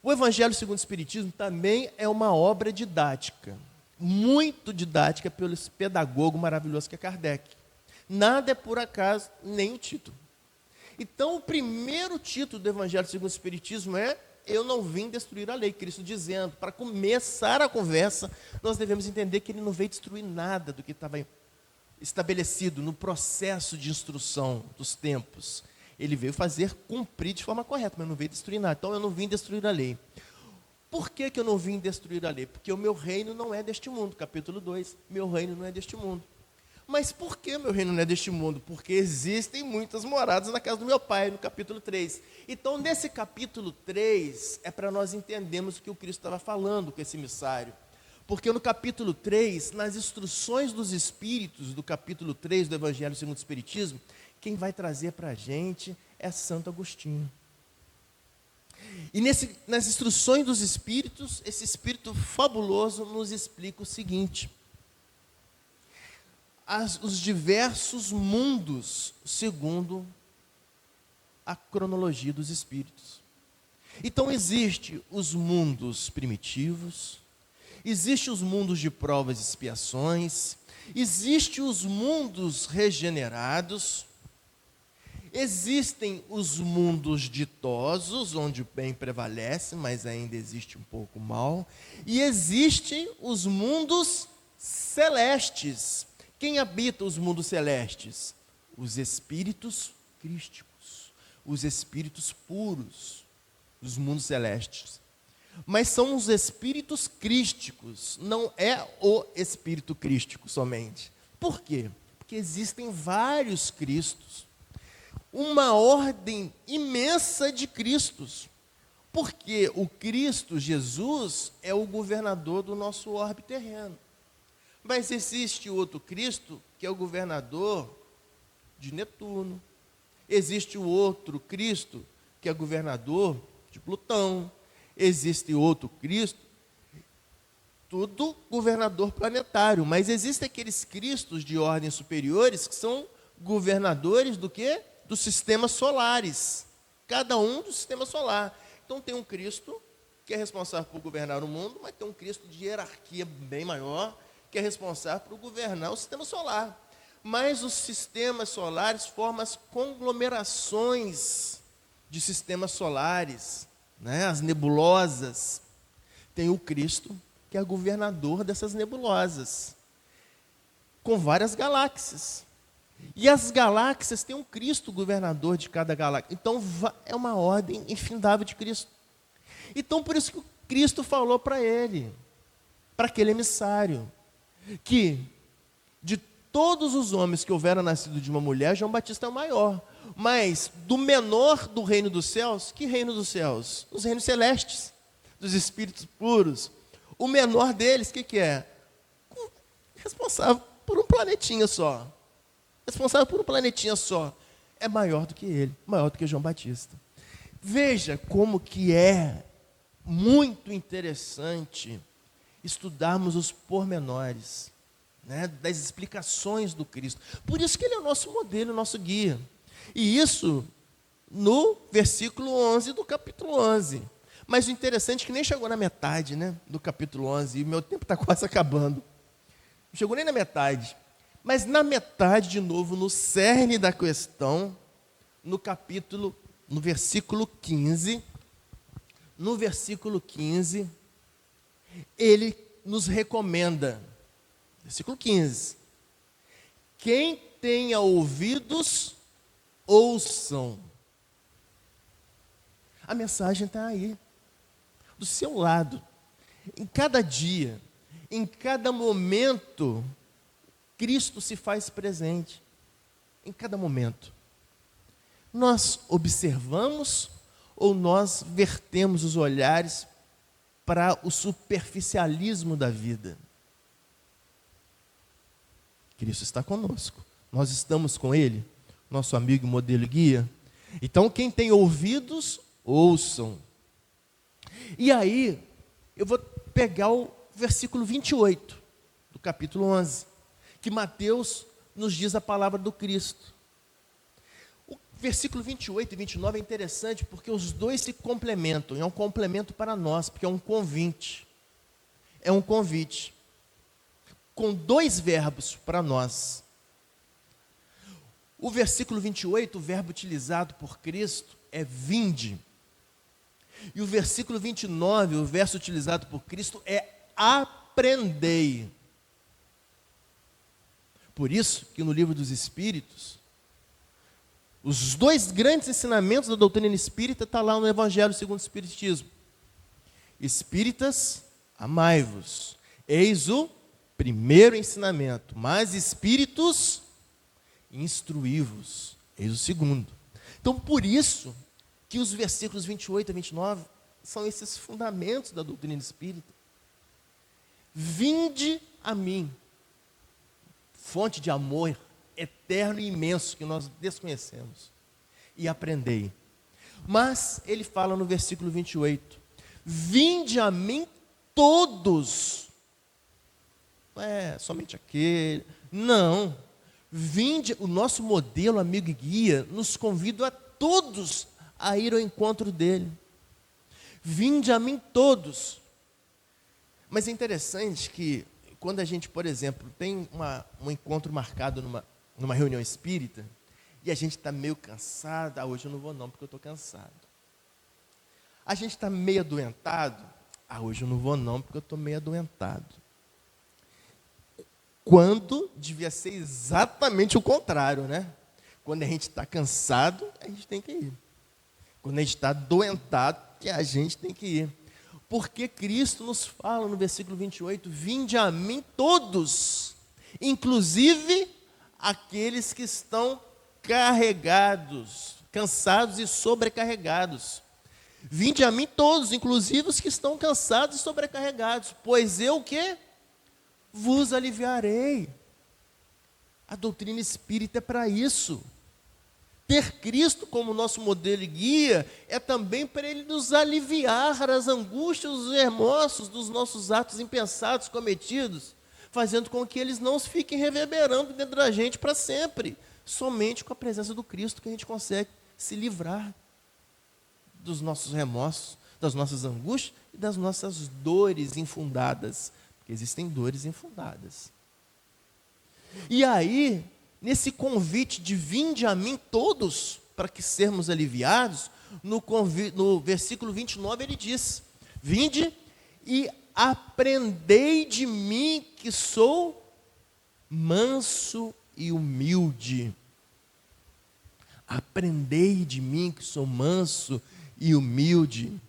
O Evangelho segundo o Espiritismo também é uma obra didática, muito didática pelo pedagogo maravilhoso que é Kardec. Nada é por acaso, nem o título. Então, o primeiro título do Evangelho segundo o Espiritismo é eu não vim destruir a lei, Cristo dizendo. Para começar a conversa, nós devemos entender que ele não veio destruir nada do que estava estabelecido no processo de instrução dos tempos. Ele veio fazer cumprir de forma correta, mas não veio destruir nada. Então eu não vim destruir a lei. Por que eu não vim destruir a lei? Porque o meu reino não é deste mundo. Capítulo 2, meu reino não é deste mundo. Mas por que meu reino não é deste mundo? Porque existem muitas moradas na casa do meu pai, no capítulo 3. Então, nesse capítulo 3, é para nós entendermos o que o Cristo estava falando com esse emissário. Porque no capítulo 3, nas instruções dos Espíritos, do capítulo 3 do Evangelho segundo o Espiritismo, quem vai trazer para a gente é Santo Agostinho. E nas instruções dos Espíritos, esse Espírito fabuloso nos explica o seguinte: os diversos mundos segundo a cronologia dos Espíritos. Então, existe os mundos primitivos, existe os mundos de provas e expiações, existe os mundos regenerados, existem os mundos ditosos, onde o bem prevalece, mas ainda existe um pouco o mal, e existem os mundos celestes. Quem habita os mundos celestes? Os espíritos crísticos, os espíritos puros, os mundos celestes. Mas são os espíritos crísticos, não é o espírito crístico somente. Por quê? Porque existem vários Cristos. uma ordem imensa de Cristos. Porque o Cristo, Jesus, é o governador do nosso orbe terreno. Mas existe outro Cristo, que é o governador de Netuno. Existe o outro Cristo, que é governador de Plutão. Existe outro Cristo, tudo governador planetário. Mas existem aqueles Cristos de ordens superiores que são governadores do quê? Dos sistemas solares. Cada um do sistema solar. Então tem um Cristo que é responsável por governar o mundo, mas tem um Cristo de hierarquia bem maior, que é responsável por governar o sistema solar. Mas os sistemas solares formam as conglomerações de sistemas solares, né? As nebulosas. Tem o Cristo, que é governador dessas nebulosas, com várias galáxias. E as galáxias têm um Cristo governador de cada galáxia. Então é uma ordem infindável de Cristo. Então por isso que o Cristo falou para ele, para aquele emissário, que de todos os homens que houveram nascido de uma mulher, João Batista é o maior. Mas do menor do reino dos céus, que reino dos céus? Os reinos celestes, dos espíritos puros. O menor deles, o que é? Responsável por um planetinha só. Responsável por um planetinha só. É maior do que ele, maior do que João Batista. Veja como que é muito interessante estudarmos os pormenores, né, das explicações do Cristo. Por isso que ele é o nosso modelo, o nosso guia. E isso no versículo 11 do capítulo 11. Mas o interessante é que nem chegou na metade, né, do capítulo 11, e o meu tempo está quase acabando. Não chegou nem na metade. Mas na metade, de novo, no cerne da questão, no versículo 15, ele nos recomenda, versículo 15, quem tenha ouvidos, ouçam. A mensagem está aí, do seu lado. Em cada dia, em cada momento, Cristo se faz presente. Em cada momento. Nós observamos ou nós vertemos os olhares para o superficialismo da vida? Cristo está conosco. Nós estamos com Ele, nosso amigo, modelo e guia. Então, quem tem ouvidos, ouçam. E aí, eu vou pegar o versículo 28 do capítulo 11, que Mateus nos diz a palavra do Cristo. O versículo 28 e 29 é interessante porque os dois se complementam. É um complemento para nós, porque é um convite. É um convite. Com dois verbos para nós. O versículo 28, o verbo utilizado por Cristo é vinde. E o versículo 29, o verso utilizado por Cristo é aprendei. Por isso que no livro dos Espíritos, os dois grandes ensinamentos da doutrina espírita estão lá no Evangelho segundo o Espiritismo. Espíritas, amai-vos. Eis o primeiro ensinamento. Mas espíritos, instruí-vos. Eis o segundo. Então, por isso que os versículos 28 a 29 são esses fundamentos da doutrina espírita. Vinde a mim, fonte de amor eterno e imenso que nós desconhecemos, e aprendei. Mas ele fala no versículo 28, vinde a mim todos. Não é somente aquele. Não. Vinde, o nosso modelo, amigo e guia, nos convida a todos a ir ao encontro dele. Vinde a mim todos. Mas é interessante que quando a gente, por exemplo, tem um encontro marcado numa reunião espírita, e a gente está meio cansado, hoje eu não vou não, porque eu estou cansado. A gente está meio adoentado, hoje eu não vou não, porque eu estou meio adoentado. Quando devia ser exatamente o contrário, né? Quando a gente está cansado, a gente tem que ir. Quando a gente está adoentado, que a gente tem que ir. Porque Cristo nos fala no versículo 28, vinde a mim todos, inclusive aqueles que estão carregados, cansados e sobrecarregados. Vinde a mim todos, inclusive os que estão cansados e sobrecarregados, pois eu o quê? Vos aliviarei. A doutrina espírita é para isso. Ter Cristo como nosso modelo e guia é também para Ele nos aliviar as angústias, os remorsos dos nossos atos impensados cometidos, fazendo com que eles não fiquem reverberando dentro da gente para sempre. Somente com a presença do Cristo que a gente consegue se livrar dos nossos remorsos, das nossas angústias e das nossas dores infundadas, porque existem dores infundadas. E aí, nesse convite de vinde a mim todos, para que sermos aliviados, no versículo 29 ele diz, vinde e aprendei de mim que sou manso e humilde. Aprendei de mim que sou manso e humilde,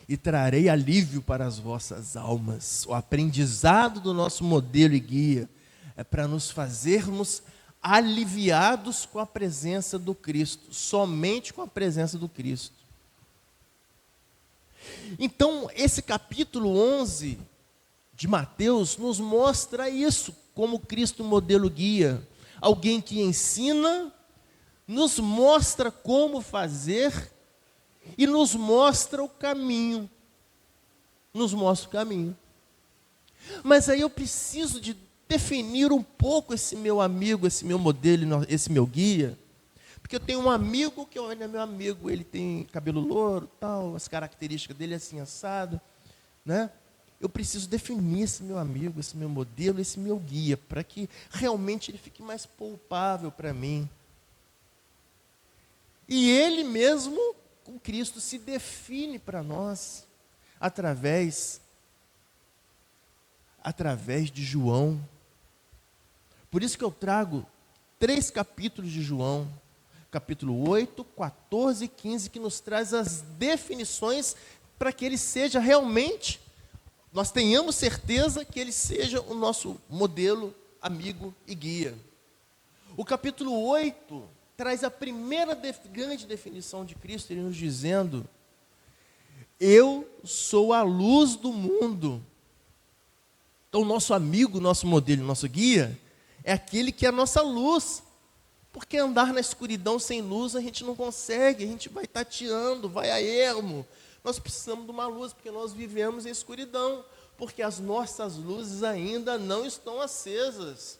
e trarei alívio para as vossas almas. O aprendizado do nosso modelo e guia é para nos fazermos aliviados com a presença do Cristo, somente com a presença do Cristo. Então, esse capítulo 11 de Mateus nos mostra isso, como Cristo modelo guia, alguém que ensina, nos mostra como fazer e nos mostra o caminho. Nos mostra o caminho. Mas aí eu preciso de definir um pouco esse meu amigo, esse meu modelo, esse meu guia, porque eu tenho um amigo que olha, meu amigo, ele tem cabelo louro, tal, as características dele é assim, assado, né? Eu preciso definir esse meu amigo, esse meu modelo, esse meu guia, para que realmente ele fique mais palpável para mim. E ele mesmo, com Cristo, se define para nós através de João. Por isso que eu trago 3 capítulos de João, capítulo 8, 14 e 15, que nos traz as definições para que ele seja realmente, nós tenhamos certeza que ele seja o nosso modelo, amigo e guia. O capítulo 8 traz a primeira grande definição de Cristo, ele nos dizendo, eu sou a luz do mundo. Então, nosso amigo, nosso modelo, nosso guia, é aquele que é a nossa luz. Porque andar na escuridão sem luz a gente não consegue, a gente vai tateando, vai a ermo. Nós precisamos de uma luz, porque nós vivemos em escuridão, porque as nossas luzes ainda não estão acesas.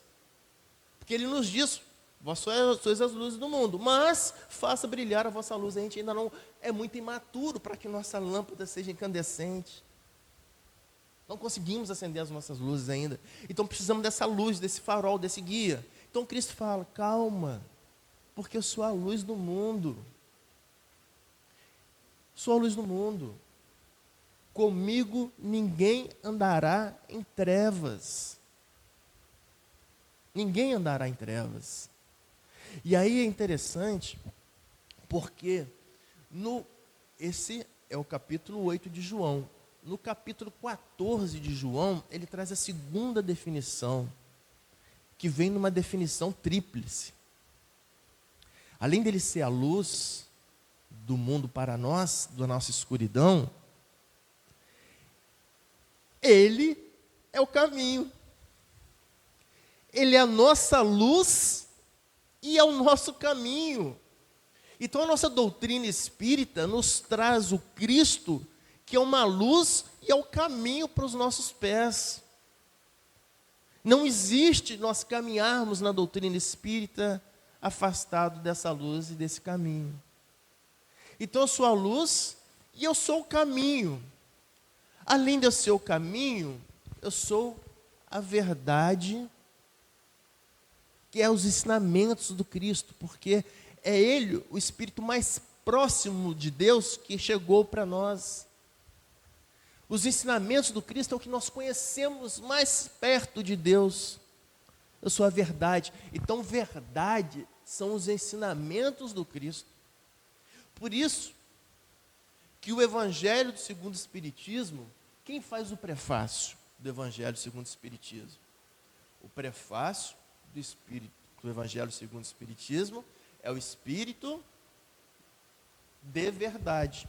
Porque ele nos diz, vós sois as luzes do mundo, mas faça brilhar a vossa luz. A gente ainda não é muito imaturo para que nossa lâmpada seja incandescente. Não conseguimos acender as nossas luzes ainda. Então precisamos dessa luz, desse farol, desse guia. Então Cristo fala, calma, porque eu sou a luz do mundo. Sou a luz do mundo. Comigo ninguém andará em trevas. Ninguém andará em trevas. E aí é interessante, porque esse é o capítulo 8 de João. No capítulo 14 de João, ele traz a segunda definição, que vem numa definição tríplice. Além dele ser a luz do mundo para nós, da nossa escuridão, ele é o caminho. Ele é a nossa luz e é o nosso caminho. Então a nossa doutrina espírita nos traz o Cristo, que é uma luz e é o caminho para os nossos pés. Não existe nós caminharmos na doutrina espírita afastado dessa luz e desse caminho. Então eu sou a luz e eu sou o caminho. Além de eu ser o caminho, eu sou a verdade, que é os ensinamentos do Cristo, porque é Ele, o Espírito mais próximo de Deus, que chegou para nós. Os ensinamentos do Cristo é o que nós conhecemos mais perto de Deus. Eu sou a verdade. Então, verdade são os ensinamentos do Cristo. Por isso, que o Evangelho segundo o Espiritismo, quem faz o prefácio do Evangelho segundo o Espiritismo? O prefácio do Espírito do Evangelho segundo o Espiritismo é o espírito de verdade.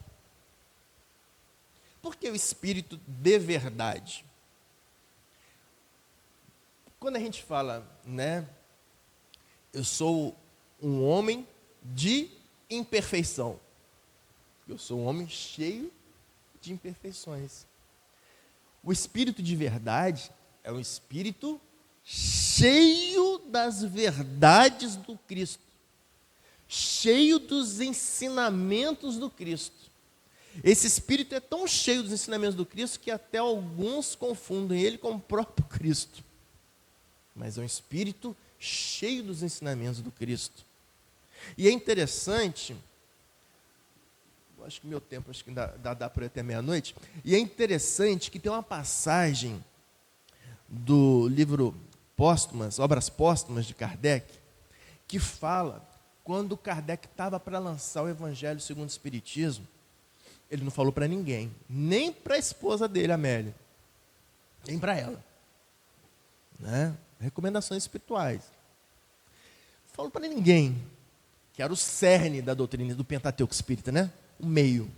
Por que o espírito de verdade? Quando a gente fala, né, eu sou um homem de imperfeição. Eu sou um homem cheio de imperfeições. O espírito de verdade é um espírito cheio das verdades do Cristo, cheio dos ensinamentos do Cristo. Esse espírito é tão cheio dos ensinamentos do Cristo que até alguns confundem ele com o próprio Cristo. Mas é um espírito cheio dos ensinamentos do Cristo. E é interessante, acho que meu tempo, acho que dá para ir até meia-noite, e é interessante que tem uma passagem do livro Póstumas, Obras Póstumas de Kardec, que fala, quando Kardec estava para lançar o Evangelho segundo o Espiritismo, ele não falou para ninguém, nem para a esposa dele, Amélia, nem para ela, né? Recomendações espirituais. Não falou para ninguém, que era o cerne da doutrina do Pentateuco Espírita, né? O meio.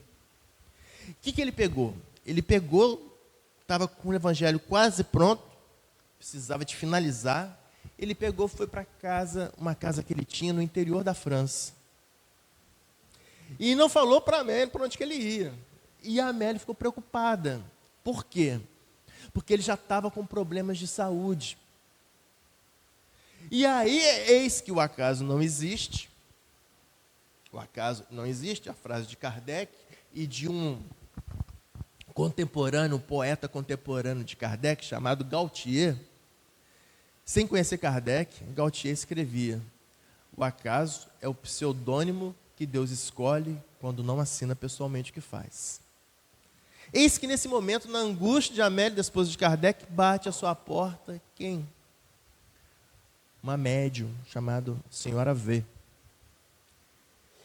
O que ele pegou? Ele pegou, estava com o Evangelho quase pronto, precisava de finalizar. Ele pegou, foi para casa, uma casa que ele tinha no interior da França. E não falou para a Amélia para onde que ele ia. E a Amélia ficou preocupada. Por quê? Porque ele já estava com problemas de saúde. E aí, eis que o acaso não existe. O acaso não existe, a frase de Kardec e de um contemporâneo, um poeta contemporâneo de Kardec, chamado Gautier. Sem conhecer Kardec, Gautier escrevia: o acaso é o pseudônimo que Deus escolhe quando não assina pessoalmente o que faz. Eis que nesse momento, na angústia de Amélia, da esposa de Kardec, bate à sua porta quem? Uma médium chamada Senhora V.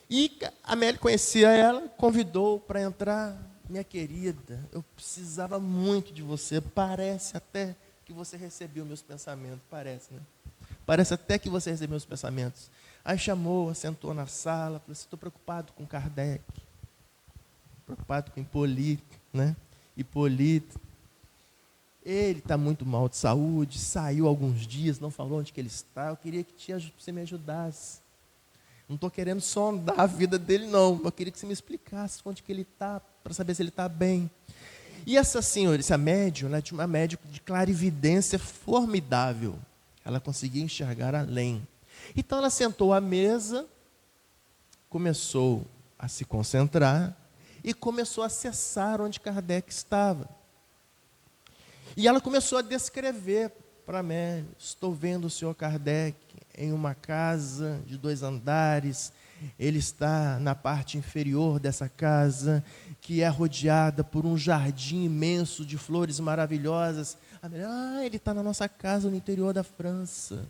E Amélia conhecia ela, convidou para entrar. Minha querida, eu precisava muito de você, parece até que você recebeu meus pensamentos, parece, né? Parece até que você recebeu meus pensamentos. Aí chamou, sentou na sala, falou assim: estou preocupado com Kardec, preocupado com Hipólito, né? Hipólito. Ele está muito mal de saúde, saiu alguns dias, não falou onde que ele está. Eu queria que você me ajudasse. Não estou querendo sondar a vida dele, não. Eu queria que você me explicasse onde que ele está, para saber se ele está bem. E essa senhora, essa médium, ela tinha uma médium de clarividência formidável. Ela conseguia enxergar além. Então ela sentou à mesa, começou a se concentrar e começou a acessar onde Kardec estava. E ela começou a descrever para Amélia: estou vendo o senhor Kardec em uma casa de 2 andares, ele está na parte inferior dessa casa, que é rodeada por um jardim imenso de flores maravilhosas. Amélia: ele está na nossa casa no interior da França.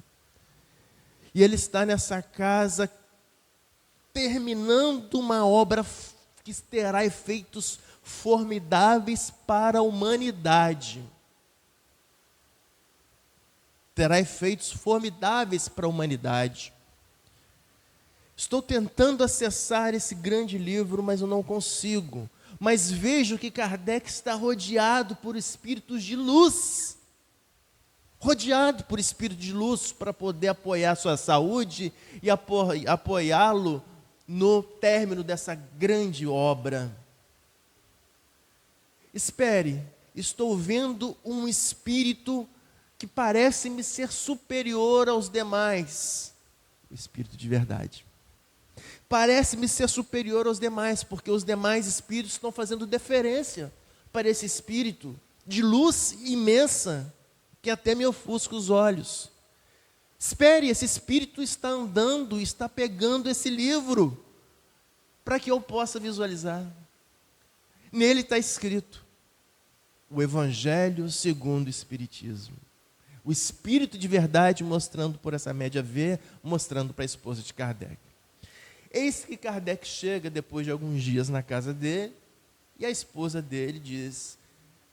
E ele está nessa casa terminando uma obra que terá efeitos formidáveis para a humanidade. Terá efeitos formidáveis para a humanidade. Estou tentando acessar esse grande livro, mas eu não consigo. Mas vejo que Kardec está rodeado por espíritos de luz. Rodeado por espíritos de luz para poder apoiar a sua saúde e apoiá-lo no término dessa grande obra. Espere, estou vendo um espírito que parece-me ser superior aos demais. O espírito de verdade. Parece-me ser superior aos demais, porque os demais espíritos estão fazendo deferência para esse espírito de luz imensa, que até me ofusca os olhos. Espere, esse espírito está andando, está pegando esse livro, para que eu possa visualizar. Nele está escrito: o Evangelho segundo o Espiritismo. O espírito de verdade mostrando por essa média V, mostrando para a esposa de Kardec. Eis que Kardec chega depois de alguns dias na casa dele, e a esposa dele diz: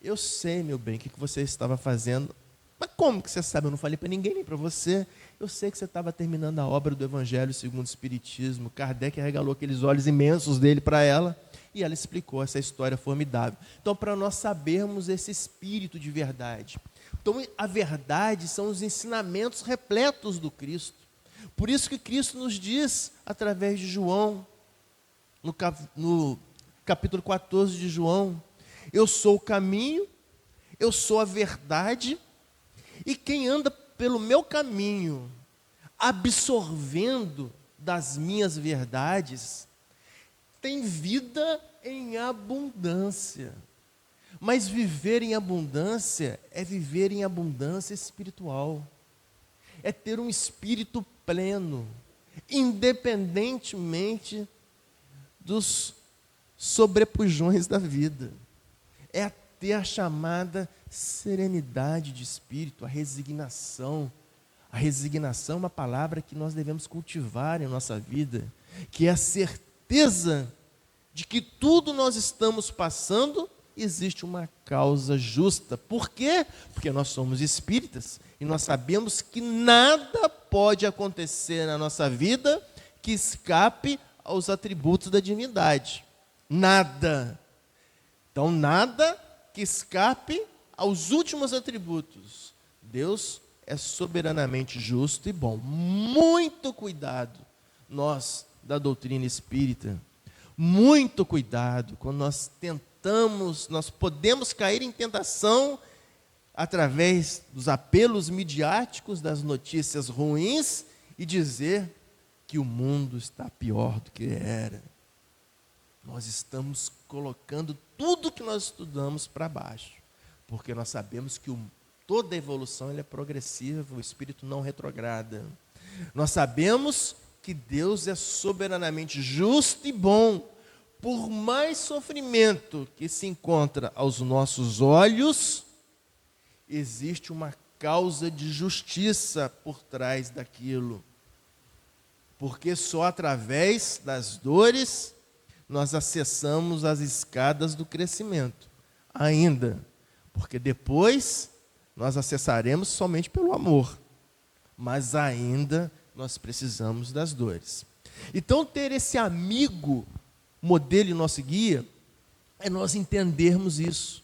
eu sei, meu bem, o que você estava fazendo Mas como que você sabe? Eu não falei para ninguém, nem para você. Eu sei que você estava terminando a obra do Evangelho segundo o Espiritismo. Kardec regalou aqueles olhos imensos dele para ela e ela explicou essa história formidável. Então, para nós sabermos esse espírito de verdade. Então, a verdade são os ensinamentos repletos do Cristo. Por isso que Cristo nos diz, através de João, no capítulo 14 de João, eu sou o caminho, eu sou a verdade, e quem anda pelo meu caminho, absorvendo das minhas verdades, tem vida em abundância. Mas viver em abundância é viver em abundância espiritual. É ter um espírito pleno, independentemente dos sobrepujões da vida. É ter a chamada serenidade de espírito, a resignação. A resignação é uma palavra que nós devemos cultivar em nossa vida, que é a certeza de que tudo nós estamos passando, existe uma causa justa. Por quê? Porque nós somos espíritas e nós sabemos que nada pode acontecer na nossa vida que escape aos atributos da divindade. Nada. Então, nada que escape aos últimos atributos. Deus é soberanamente justo e bom. Muito cuidado, nós da doutrina espírita, muito cuidado quando nós tentamos, nós podemos cair em tentação através dos apelos midiáticos, das notícias ruins e dizer que o mundo está pior do que era. Nós estamos colocando tudo que nós estudamos para baixo, porque nós sabemos que toda evolução ela é progressiva, o espírito não retrograda. Nós sabemos que Deus é soberanamente justo e bom. Por mais sofrimento que se encontra aos nossos olhos, existe uma causa de justiça por trás daquilo. Porque só através das dores nós acessamos as escadas do crescimento. Ainda, porque depois nós acessaremos somente pelo amor. Mas ainda nós precisamos das dores. Então, ter esse amigo, modelo e nosso guia, é nós entendermos isso.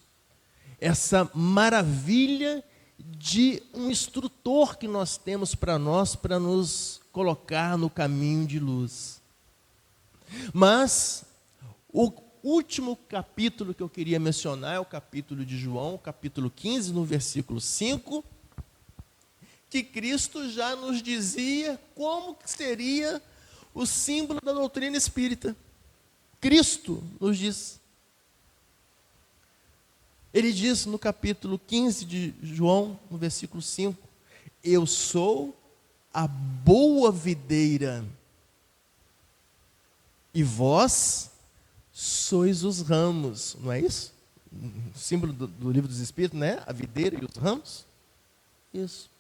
Essa maravilha de um instrutor que nós temos para nós, para nos colocar no caminho de luz. Mas o último capítulo que eu queria mencionar é o capítulo de João, capítulo 15, no versículo 5, que Cristo já nos dizia como que seria o símbolo da doutrina espírita. Cristo nos diz. Ele diz no capítulo 15 de João, no versículo 5, eu sou a boa videira, e vós sois os ramos. Não é isso? O símbolo do livro dos Espíritos, né? A videira e os ramos. Isso.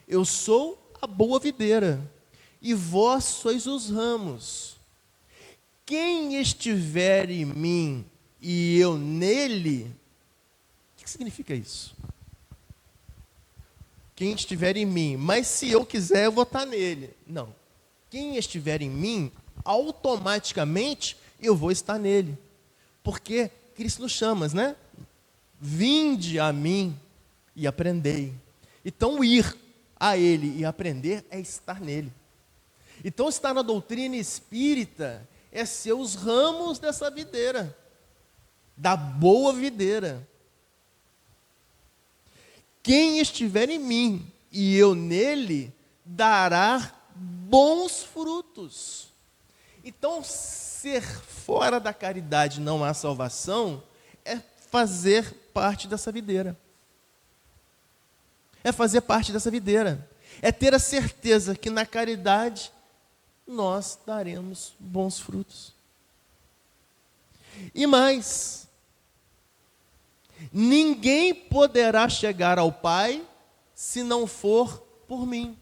Eu sou a boa videira, e vós sois os ramos. Quem estiver em mim e eu nele, o que significa isso? Quem estiver em mim, mas se eu quiser, eu vou estar nele. Não. Quem estiver em mim, automaticamente eu vou estar nele. Porque Cristo nos chama, né? Vinde a mim e aprendei. Então, ir a ele e aprender é estar nele. Então, estar na doutrina espírita é ser os ramos dessa videira, da boa videira. Quem estiver em mim e eu nele, dará bons frutos. Então, ser fora da caridade não há salvação é fazer parte dessa videira. É fazer parte dessa videira. É ter a certeza que na caridade nós daremos bons frutos. E mais, ninguém poderá chegar ao Pai se não for por mim.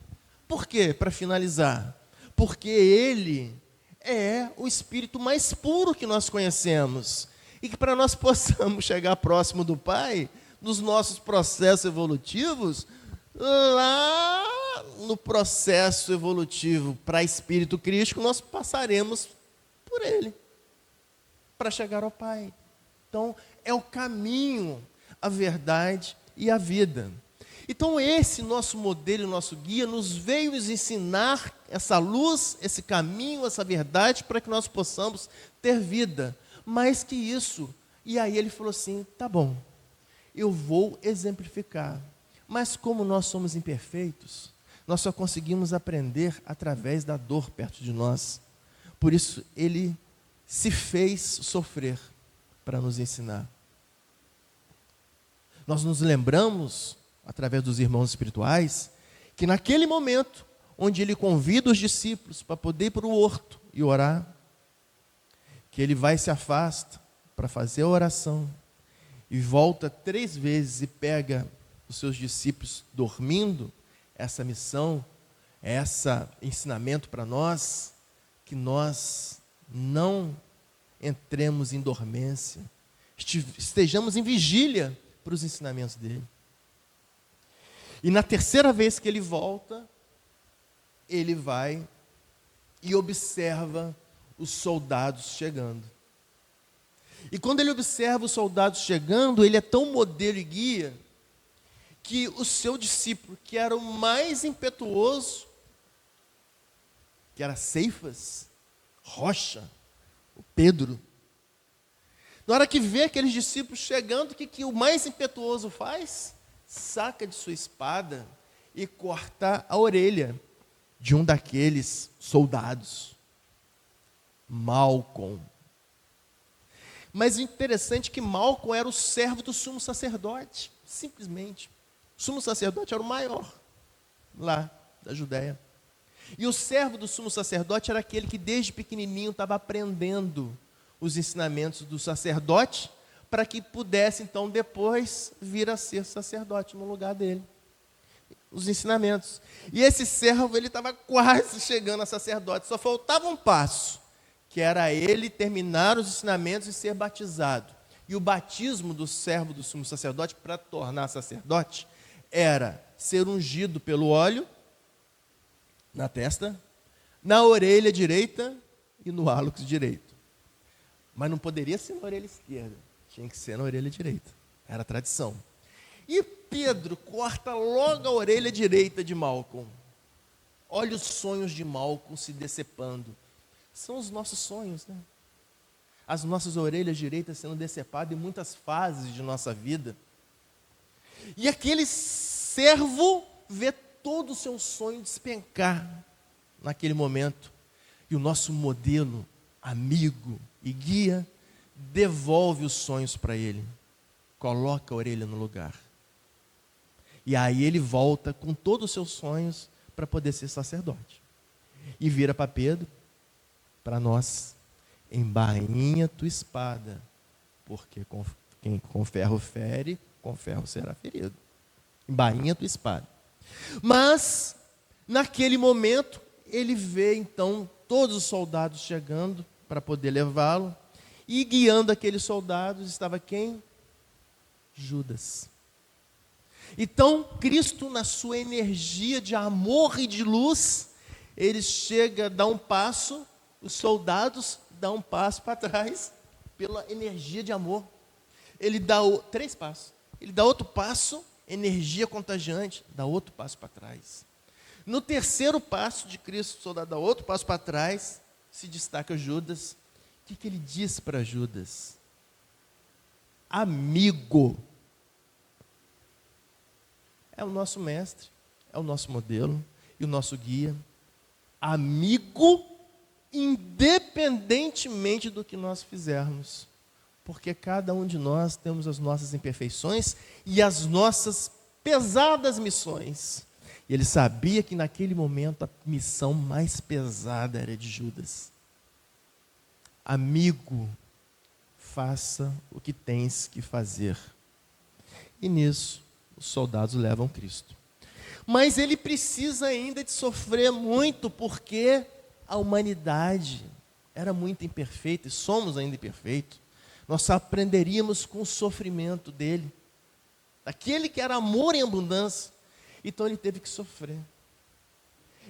Por quê? Para finalizar. Porque Ele é o Espírito mais puro que nós conhecemos. E que para nós possamos chegar próximo do Pai, nos nossos processos evolutivos, lá no processo evolutivo para espírito crístico, nós passaremos por ele para chegar ao Pai. Então, é o caminho, a verdade e a vida. Então, esse nosso modelo, nosso guia, nos veio nos ensinar essa luz, esse caminho, essa verdade, para que nós possamos ter vida. Mais que isso. E aí ele falou assim, tá bom, eu vou exemplificar. Mas como nós somos imperfeitos, nós só conseguimos aprender através da dor perto de nós. Por isso, ele se fez sofrer para nos ensinar. Nós nos lembramos, através dos irmãos espirituais, que naquele momento, onde ele convida os discípulos para poder ir para o horto e orar, que ele vai e se afasta para fazer a oração, e volta 3 vezes e pega os seus discípulos dormindo, essa missão, esse ensinamento para nós, que nós não entremos em dormência, estejamos em vigília para os ensinamentos dele. E na 3ª vez que ele volta, ele vai e observa os soldados chegando. E quando ele observa os soldados chegando, ele é tão modelo e guia, que o seu discípulo, que era o mais impetuoso, que era Ceifas, Rocha, o Pedro, na hora que vê aqueles discípulos chegando, o que o mais impetuoso faz? Saca de sua espada e corta a orelha de um daqueles soldados, Malcom. Mas o interessante é que Malcom era o servo do sumo sacerdote, simplesmente. O sumo sacerdote era o maior lá da Judéia. E o servo do sumo sacerdote era aquele que desde pequenininho estava aprendendo os ensinamentos do sacerdote, para que pudesse então depois vir a ser sacerdote no lugar dele. Os ensinamentos. E esse servo, ele estava quase chegando a sacerdote, só faltava um passo, que era ele terminar os ensinamentos e ser batizado. E o batismo do servo do sumo sacerdote, para tornar sacerdote, era ser ungido pelo óleo na testa, na orelha direita e no hálux direito. Mas não poderia ser na orelha esquerda, tinha que ser na orelha direita. Era a tradição. E Pedro corta logo a orelha direita de Malcom. Olha os sonhos de Malcom se decepando. São os nossos sonhos, né? As nossas orelhas direitas sendo decepadas em muitas fases de nossa vida. E aquele servo vê todo o seu sonho despencar naquele momento. E o nosso modelo, amigo e guia, devolve os sonhos para ele. Coloca a orelha no lugar. E aí ele volta com todos os seus sonhos para poder ser sacerdote. E vira para Pedro, para nós, embainha tua espada, porque quem com ferro fere, com ferro será ferido. Embainha tua espada. Mas, naquele momento, ele vê então todos os soldados chegando para poder levá-lo, e guiando aqueles soldados estava quem? Judas. Então, Cristo, na sua energia de amor e de luz, ele chega, dá um passo, os soldados dão um passo para trás, pela energia de amor. Ele dá 3 passos. Ele dá outro passo, energia contagiante, dá outro passo para trás. No 3º passo de Cristo, o soldado dá outro passo para trás, se destaca Judas. O que ele diz para Judas? Amigo. É o nosso mestre, é o nosso modelo e o nosso guia. Amigo, independentemente do que nós fizermos. Porque cada um de nós temos as nossas imperfeições e as nossas pesadas missões. E ele sabia que naquele momento a missão mais pesada era de Judas. Amigo, faça o que tens que fazer. E nisso, os soldados levam Cristo. Mas ele precisa ainda de sofrer muito, porque a humanidade era muito imperfeita, e somos ainda imperfeitos. Nós aprenderíamos com o sofrimento dele. Daquele que era amor em abundância. Então ele teve que sofrer.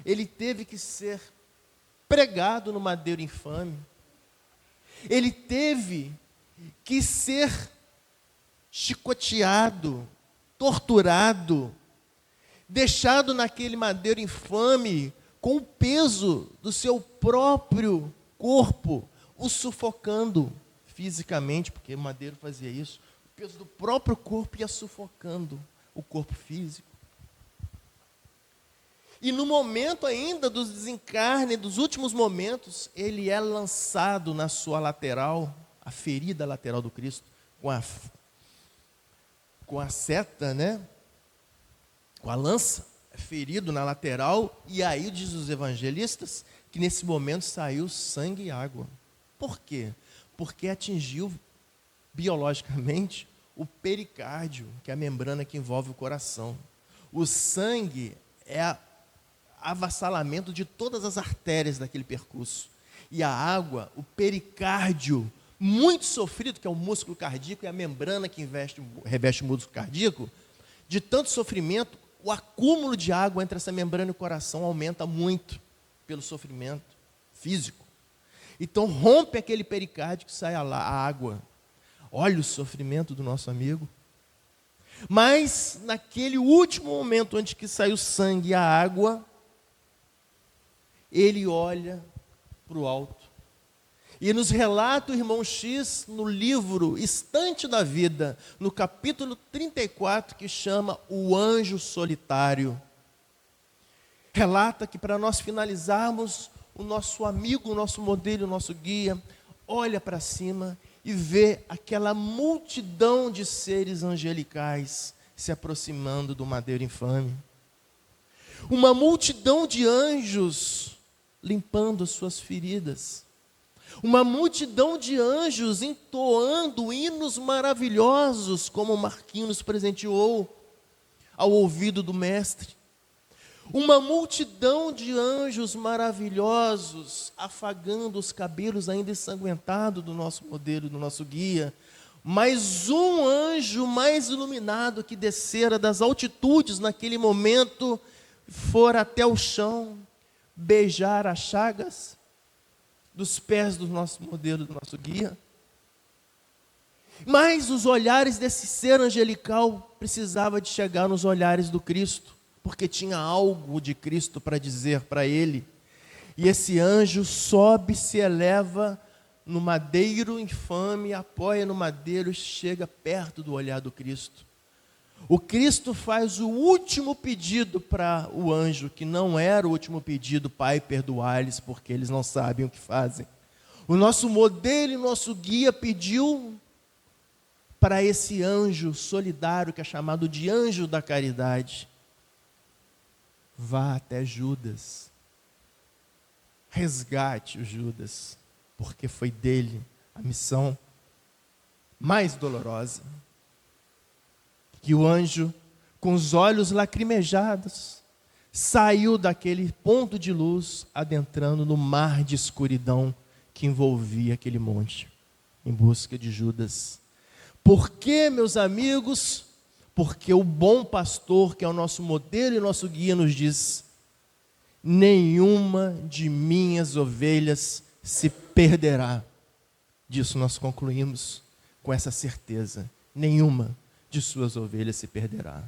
Ele teve que ser pregado no madeiro infame. Ele teve que ser chicoteado, torturado, deixado naquele madeiro infame com o peso do seu próprio corpo, o sufocando fisicamente, porque o madeiro fazia isso. O peso do próprio corpo ia sufocando o corpo físico. E no momento ainda do desencarne, dos últimos momentos, ele é lançado na sua lateral, a ferida lateral do Cristo, com a seta, né? Com a lança, ferido na lateral, e aí diz os evangelistas que nesse momento saiu sangue e água. Por quê? Porque atingiu biologicamente o pericárdio, que é a membrana que envolve o coração. O sangue é avassalamento de todas as artérias daquele percurso. E a água, o pericárdio, muito sofrido, que é o músculo cardíaco, e a membrana que reveste o músculo cardíaco, de tanto sofrimento, o acúmulo de água entre essa membrana e o coração aumenta muito pelo sofrimento físico. Então rompe aquele pericárdio que sai a água. Olha o sofrimento do nosso amigo. Mas naquele último momento onde que sai o sangue e a água, ele olha para o alto. E nos relata o irmão X no livro Estante da Vida, no capítulo 34, que chama O Anjo Solitário. Relata que para nós finalizarmos, o nosso amigo, o nosso modelo, o nosso guia, olha para cima e vê aquela multidão de seres angelicais se aproximando do madeiro infame. Uma multidão de anjos limpando as suas feridas. Uma multidão de anjos entoando hinos maravilhosos, como Marquinhos nos presenteou ao ouvido do Mestre. Uma multidão de anjos maravilhosos afagando os cabelos ainda ensanguentados do nosso modelo, do nosso guia. Mas um anjo mais iluminado que descera das altitudes naquele momento, fora até o chão, beijar as chagas dos pés do nosso modelo, do nosso guia. Mas os olhares desse ser angelical precisava de chegar nos olhares do Cristo, porque tinha algo de Cristo para dizer para ele. E esse anjo sobe, se eleva no madeiro infame, apoia no madeiro e chega perto do olhar do Cristo. O Cristo faz o último pedido para o anjo, que não era o último pedido, Pai, perdoai-lhes, porque eles não sabem o que fazem. O nosso modelo e nosso guia pediu para esse anjo solidário, que é chamado de anjo da caridade: vá até Judas, resgate o Judas, porque foi dele a missão mais dolorosa. Que o anjo, com os olhos lacrimejados, saiu daquele ponto de luz, adentrando no mar de escuridão que envolvia aquele monte, em busca de Judas. Por quê, meus amigos? Porque o bom pastor, que é o nosso modelo e nosso guia, nos diz: nenhuma de minhas ovelhas se perderá. Disso nós concluímos com essa certeza: nenhuma de suas ovelhas se perderá.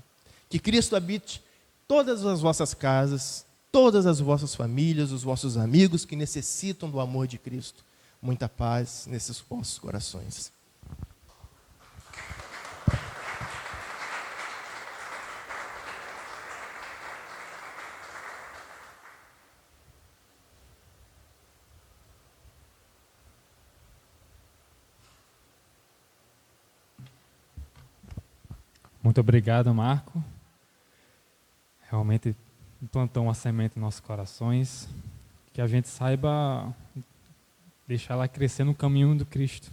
Que Cristo habite todas as vossas casas, todas as vossas famílias, os vossos amigos que necessitam do amor de Cristo. Muita paz nesses vossos corações. Muito obrigado, Marco. Realmente plantou uma semente em nossos corações, que a gente saiba deixar ela crescer no caminho do Cristo.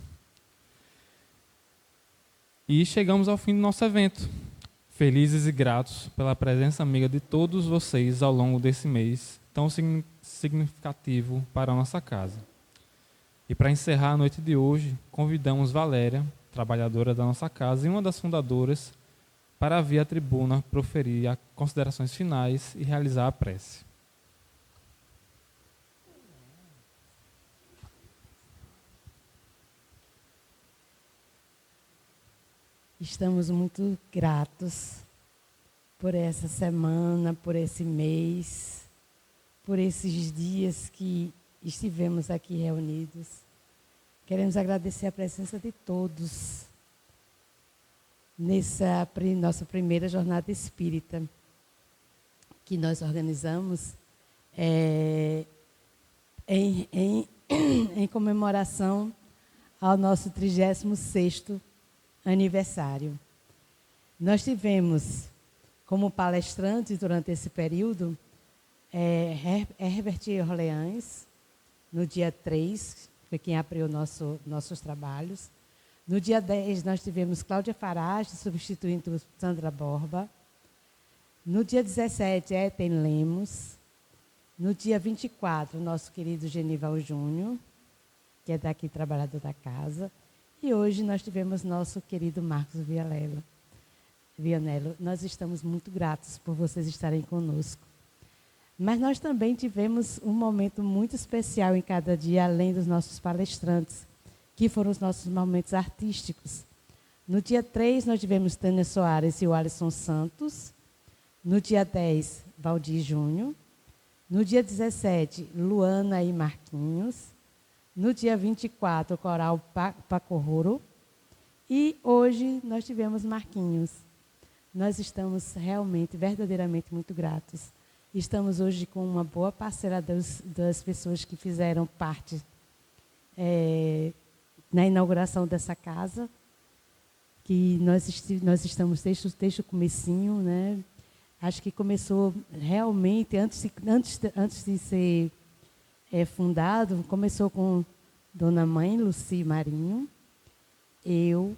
E chegamos ao fim do nosso evento. Felizes e gratos pela presença amiga de todos vocês ao longo desse mês, tão significativo para a nossa casa. E para encerrar a noite de hoje, convidamos Valéria, trabalhadora da nossa casa e uma das fundadoras, para vir à tribuna proferir as considerações finais e realizar a prece. Estamos muito gratos por essa semana, por esse mês, por esses dias que estivemos aqui reunidos. Queremos agradecer a presença de todos nessa nossa primeira jornada espírita que nós organizamos em comemoração ao nosso 36º aniversário. Nós tivemos como palestrantes durante esse período Herbert Orleans, no dia 3, foi quem abriu nossos trabalhos. No dia 10, nós tivemos Cláudia Farage, substituindo Sandra Borba. No dia 17, Eten Lemos. No dia 24, nosso querido Genival Júnior, que é daqui, trabalhador da casa. E hoje nós tivemos nosso querido Marcos Vianello. Nós estamos muito gratos por vocês estarem conosco. Mas nós também tivemos um momento muito especial em cada dia, além dos nossos palestrantes, que foram os nossos momentos artísticos. No dia 3, nós tivemos Tânia Soares e o Alisson Santos. No dia 10, Valdir Júnior. No dia 17, Luana e Marquinhos. No dia 24, o coral Pacorro. E hoje nós tivemos Marquinhos. Nós estamos realmente, verdadeiramente muito gratos. Estamos hoje com uma boa parcela das pessoas que fizeram parte na inauguração dessa casa, que nós estamos desde o comecinho, né? Acho que começou realmente, antes de ser fundado, começou com Dona Mãe, Luci Marinho, eu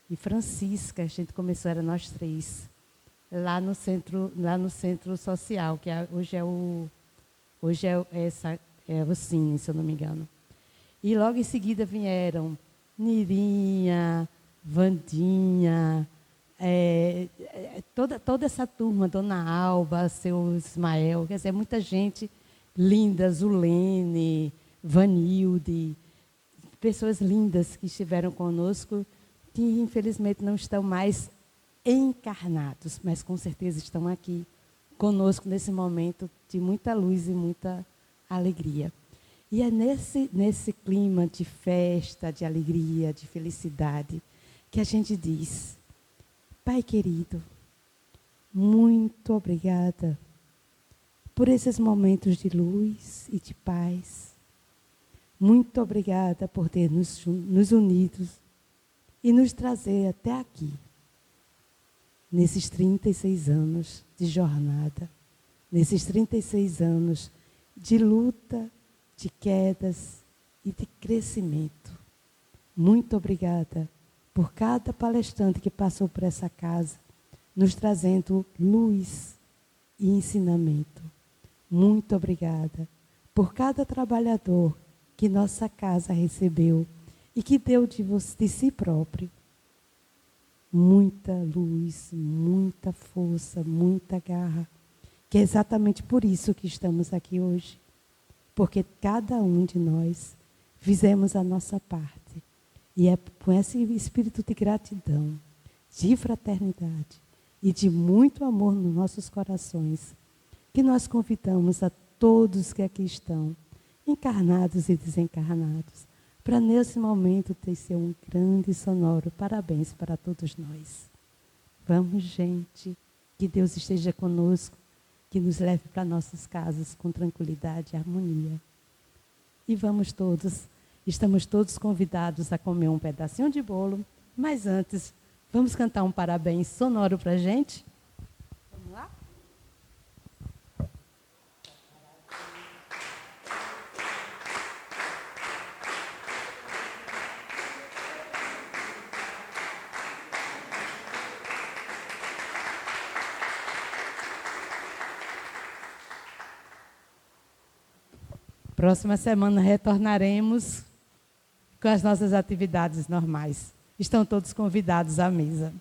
e Francisca. A gente começou, era nós três, lá no centro social, que hoje é o Cine, se eu não me engano. E logo em seguida vieram Nirinha, Vandinha, toda essa turma, Dona Alba, seu Ismael, quer dizer, muita gente linda, Zulene, Vanilde, pessoas lindas que estiveram conosco, que infelizmente não estão mais encarnados, mas com certeza estão aqui conosco nesse momento de muita luz e muita alegria. E é nesse clima de festa, de alegria, de felicidade, que a gente diz: Pai querido, muito obrigada por esses momentos de luz e de paz. Muito obrigada por ter nos unidos e nos trazer até aqui, nesses 36 anos de jornada, nesses 36 anos de luta, de quedas e de crescimento. Muito obrigada por cada palestrante que passou por essa casa, nos trazendo luz e ensinamento. Muito obrigada por cada trabalhador que nossa casa recebeu e que deu de si próprio. Muita luz, muita força, muita garra, que é exatamente por isso que estamos aqui hoje. Porque cada um de nós fizemos a nossa parte. E é com esse espírito de gratidão, de fraternidade e de muito amor nos nossos corações, que nós convidamos a todos que aqui estão, encarnados e desencarnados, para nesse momento tecer um grande e sonoro parabéns para todos nós. Vamos, gente, que Deus esteja conosco, que nos leve para nossas casas com tranquilidade e harmonia. E vamos todos, estamos todos convidados a comer um pedacinho de bolo, mas antes, vamos cantar um parabéns sonoro para a gente? Vamos lá? Próxima semana retornaremos com as nossas atividades normais. Estão todos convidados à mesa.